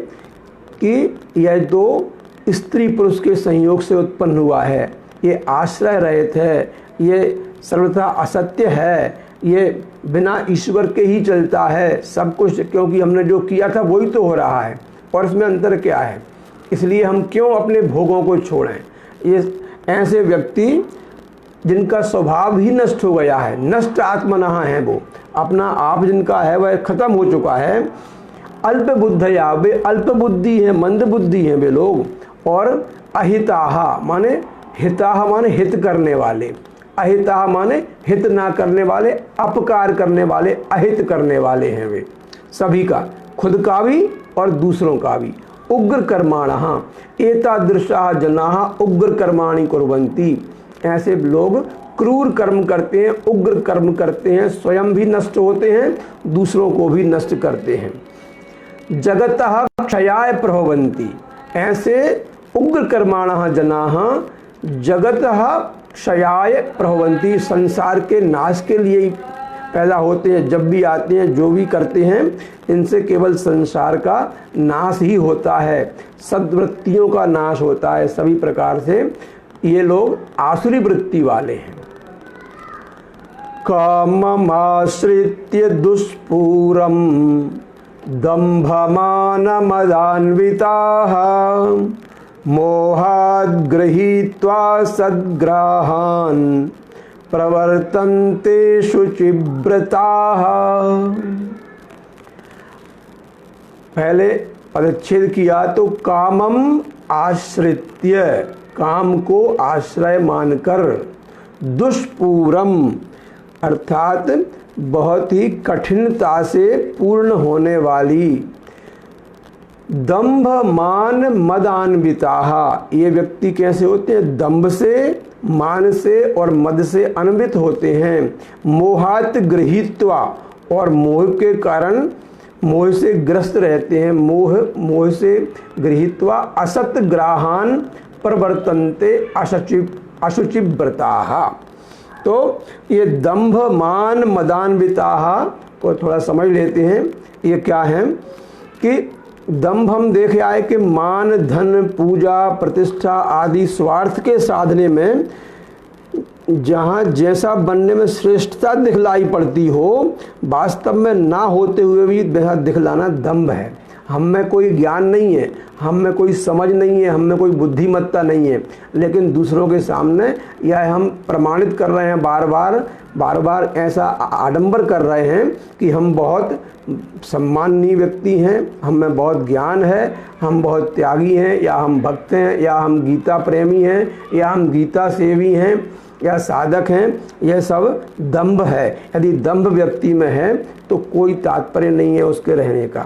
कि यह दो स्त्री पुरुष के संयोग से उत्पन्न हुआ है, ये आश्रय रहित है, ये सर्वथा असत्य है, ये बिना ईश्वर के ही चलता है सब कुछ, क्योंकि हमने जो किया था वही तो हो रहा है, और इसमें अंतर क्या है? इसलिए हम क्यों अपने भोगों को छोड़ें? ये ऐसे व्यक्ति जिनका स्वभाव ही नष्ट हो गया है, नष्ट आत्मनः है, वो अपना आप जिनका है वह खत्म हो चुका है। अल्प बुद्धया, वे अल्प बुद्धि हैं, मंद बुद्धि हैं वे लोग। और अहिताहा माने, हिताह माने हित करने वाले, अहिताह माने हित ना करने वाले, अपकार करने वाले, अहित करने वाले हैं वे सभी का, खुद का भी और दूसरों का भी। उग्र कर्माणः एतादृशाः जनाः उग्र कर्माणि कुर्वन्ति। ऐसे लोग क्रूर कर्म करते हैं, उग्र कर्म करते हैं, स्वयं भी नष्ट होते हैं, दूसरों को भी नष्ट करते हैं। जगतः क्षयाय प्रभवन्ति। ऐसे उग्र कर्माणः जनाः जगतः क्षयाय प्रभवन्ति, संसार के नाश के लिए ही पैदा होते हैं। जब भी आते हैं, जो भी करते हैं, इनसे केवल संसार का नाश ही होता है, सद्वृत्तियों का नाश होता है। सभी प्रकार से ये लोग आसुरी वृत्ति वाले हैं। काममाश्रित्य दुष्पूरम दम्भमानमदान्विताः मोहाद् गृहीत्वा सद्ग्राहान् प्रवर्तन्ते शुचिव्रताः। पहले पदच्छेद किया तो कामम आश्रित्य, काम को आश्रय मानकर, दुष्पूरम अर्थात बहुत ही कठिनता से पूर्ण होने वाली, दंभ मान मदान्विताः, ये व्यक्ति कैसे होते हैं? दंभ से, मान से और मद से अन्वित होते हैं। मोहात गृहीत्वा, और मोह के कारण मोह से ग्रस्त रहते हैं। मोह से गृहीत्वा असत ग्राहान प्रवर्तन्ते अशुचिव्रताः। तो ये दंभ मान मदान्विताः को थोड़ा समझ लेते हैं। ये क्या है कि दंभ हम देखे आए कि मान, धन, पूजा, प्रतिष्ठा आदि स्वार्थ के साधने में जहाँ जैसा बनने में श्रेष्ठता दिखलाई पड़ती हो, वास्तव में ना होते हुए भी वैसा दिखलाना दंभ है। हम में कोई ज्ञान नहीं है, हम में कोई समझ नहीं है, हम में कोई बुद्धिमत्ता नहीं है, लेकिन दूसरों के सामने यह हम प्रमाणित कर रहे हैं, बार बार ऐसा आडंबर कर रहे हैं कि हम बहुत सम्माननीय व्यक्ति हैं, हम में बहुत ज्ञान है, हम बहुत त्यागी हैं, या हम भक्त हैं, या हम गीता प्रेमी हैं, या हम गीता सेवी हैं, या साधक हैं। यह सब दंभ है। यदि दंभ व्यक्ति में है तो कोई तात्पर्य नहीं है उसके रहने का।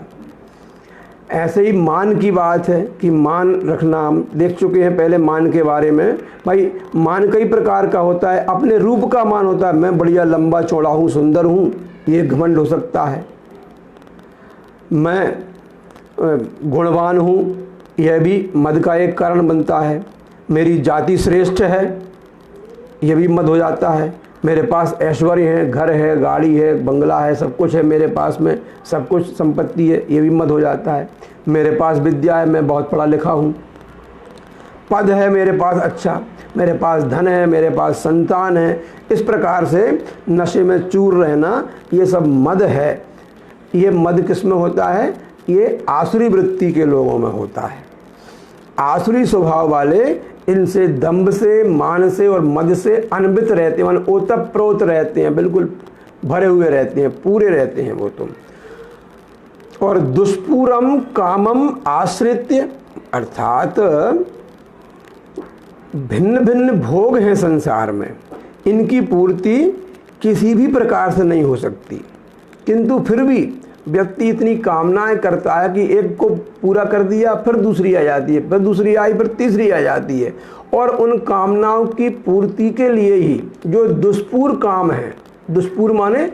ऐसे ही मान की बात है कि मान रखना, हम देख चुके हैं पहले मान के बारे में। भाई मान कई प्रकार का होता है। अपने रूप का मान होता है, मैं बढ़िया लंबा चौड़ा हूँ, सुंदर हूँ, ये घमंड हो सकता है। मैं गुणवान हूँ, यह भी मद का एक कारण बनता है। मेरी जाति श्रेष्ठ है, यह भी मद हो जाता है। मेरे पास ऐश्वर्य है, घर है, गाड़ी है, बंगला है, सब कुछ है मेरे पास में, सब कुछ संपत्ति है, ये भी मद हो जाता है। मेरे पास विद्या है, मैं बहुत पढ़ा लिखा हूँ। पद है मेरे पास अच्छा, मेरे पास धन है, मेरे पास संतान है। इस प्रकार से नशे में चूर रहना, ये सब मद है। ये मद किस में होता है? ये आसुरी वृत्ति के लोगों में होता है। आसुरी स्वभाव वाले इनसे दंभ से, मान से और मद से अन्वित रहते हैं, ओतप्रोत रहते हैं, बिल्कुल भरे हुए रहते हैं, पूरे रहते हैं वो तुम। और दुष्पूरम कामम आश्रित्य, अर्थात भिन्न भिन्न भोग हैं संसार में, इनकी पूर्ति किसी भी प्रकार से नहीं हो सकती, किंतु फिर भी व्यक्ति इतनी कामनाएं करता है कि एक को पूरा कर दिया, फिर दूसरी आ जाती है, फिर दूसरी आई, फिर तीसरी आ जाती है। और उन कामनाओं की पूर्ति के लिए ही जो दुष्पूर काम है, दुष्पूर माने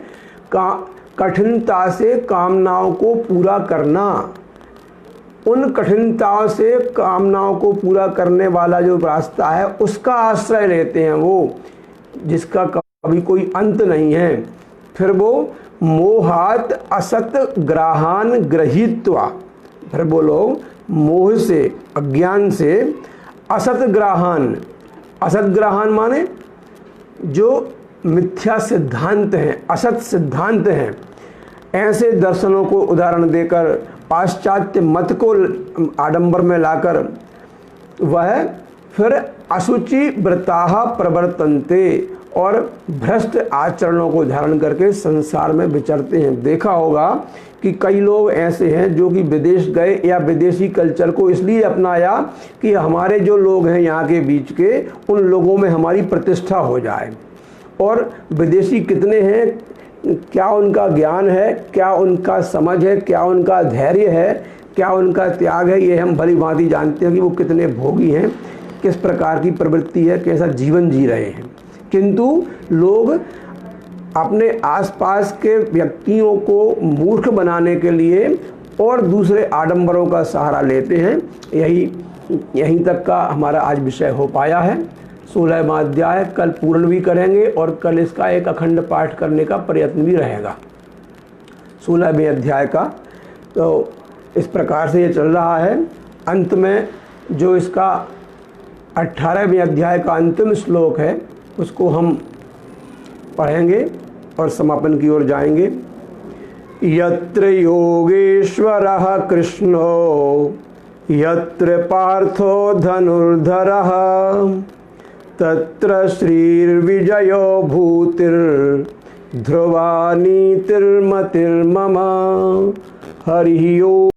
कठिनता से कामनाओं को पूरा करना, उन कठिनताओं से कामनाओं को पूरा करने वाला जो रास्ता है उसका आश्रय लेते हैं वो, जिसका कभी कोई अंत नहीं है। फिर वो मोहात असत ग्राहान गृहीत्वा, फिर वो लोग मोह से, अज्ञान से असत ग्राहान, असत ग्राहान माने जो मिथ्या सिद्धांत हैं, असत सिद्धांत हैं, ऐसे दर्शनों को उदाहरण देकर, पाश्चात्य मत को आडंबर में लाकर वह फिर अशुचि व्रताः प्रवर्तन्ते, और भ्रष्ट आचरणों को धारण करके संसार में विचरते हैं। देखा होगा कि कई लोग ऐसे हैं जो कि विदेश गए या विदेशी कल्चर को इसलिए अपनाया कि हमारे जो लोग हैं यहाँ के बीच के, उन लोगों में हमारी प्रतिष्ठा हो जाए। और विदेशी कितने हैं, क्या उनका ज्ञान है, क्या उनका समझ है, क्या उनका धैर्य है, क्या उनका त्याग है, ये हम भली भांति जानते हैं कि वो कितने भोगी हैं, किस प्रकार की प्रवृत्ति है, कैसा जीवन जी रहे हैं। किंतु लोग अपने आसपास के व्यक्तियों को मूर्ख बनाने के लिए और दूसरे आडंबरों का सहारा लेते हैं। यहीं तक का हमारा आज विषय हो पाया है। 16वां अध्याय कल पूर्ण भी करेंगे और कल इसका एक अखंड पाठ करने का प्रयत्न भी रहेगा 16वें अध्याय का। तो इस प्रकार से ये चल रहा है। अंत में जो इसका 18वें अध्याय का अंतिम श्लोक है उसको हम पढ़ेंगे और समापन की ओर जाएंगे। यत्र योगेश्वरः कृष्णो यत्र पार्थो धनुर्धरः तत्र श्रीर्विजयो भूतिर्ध्रुवा नीतिर्मतिर्मम। हरि ओम।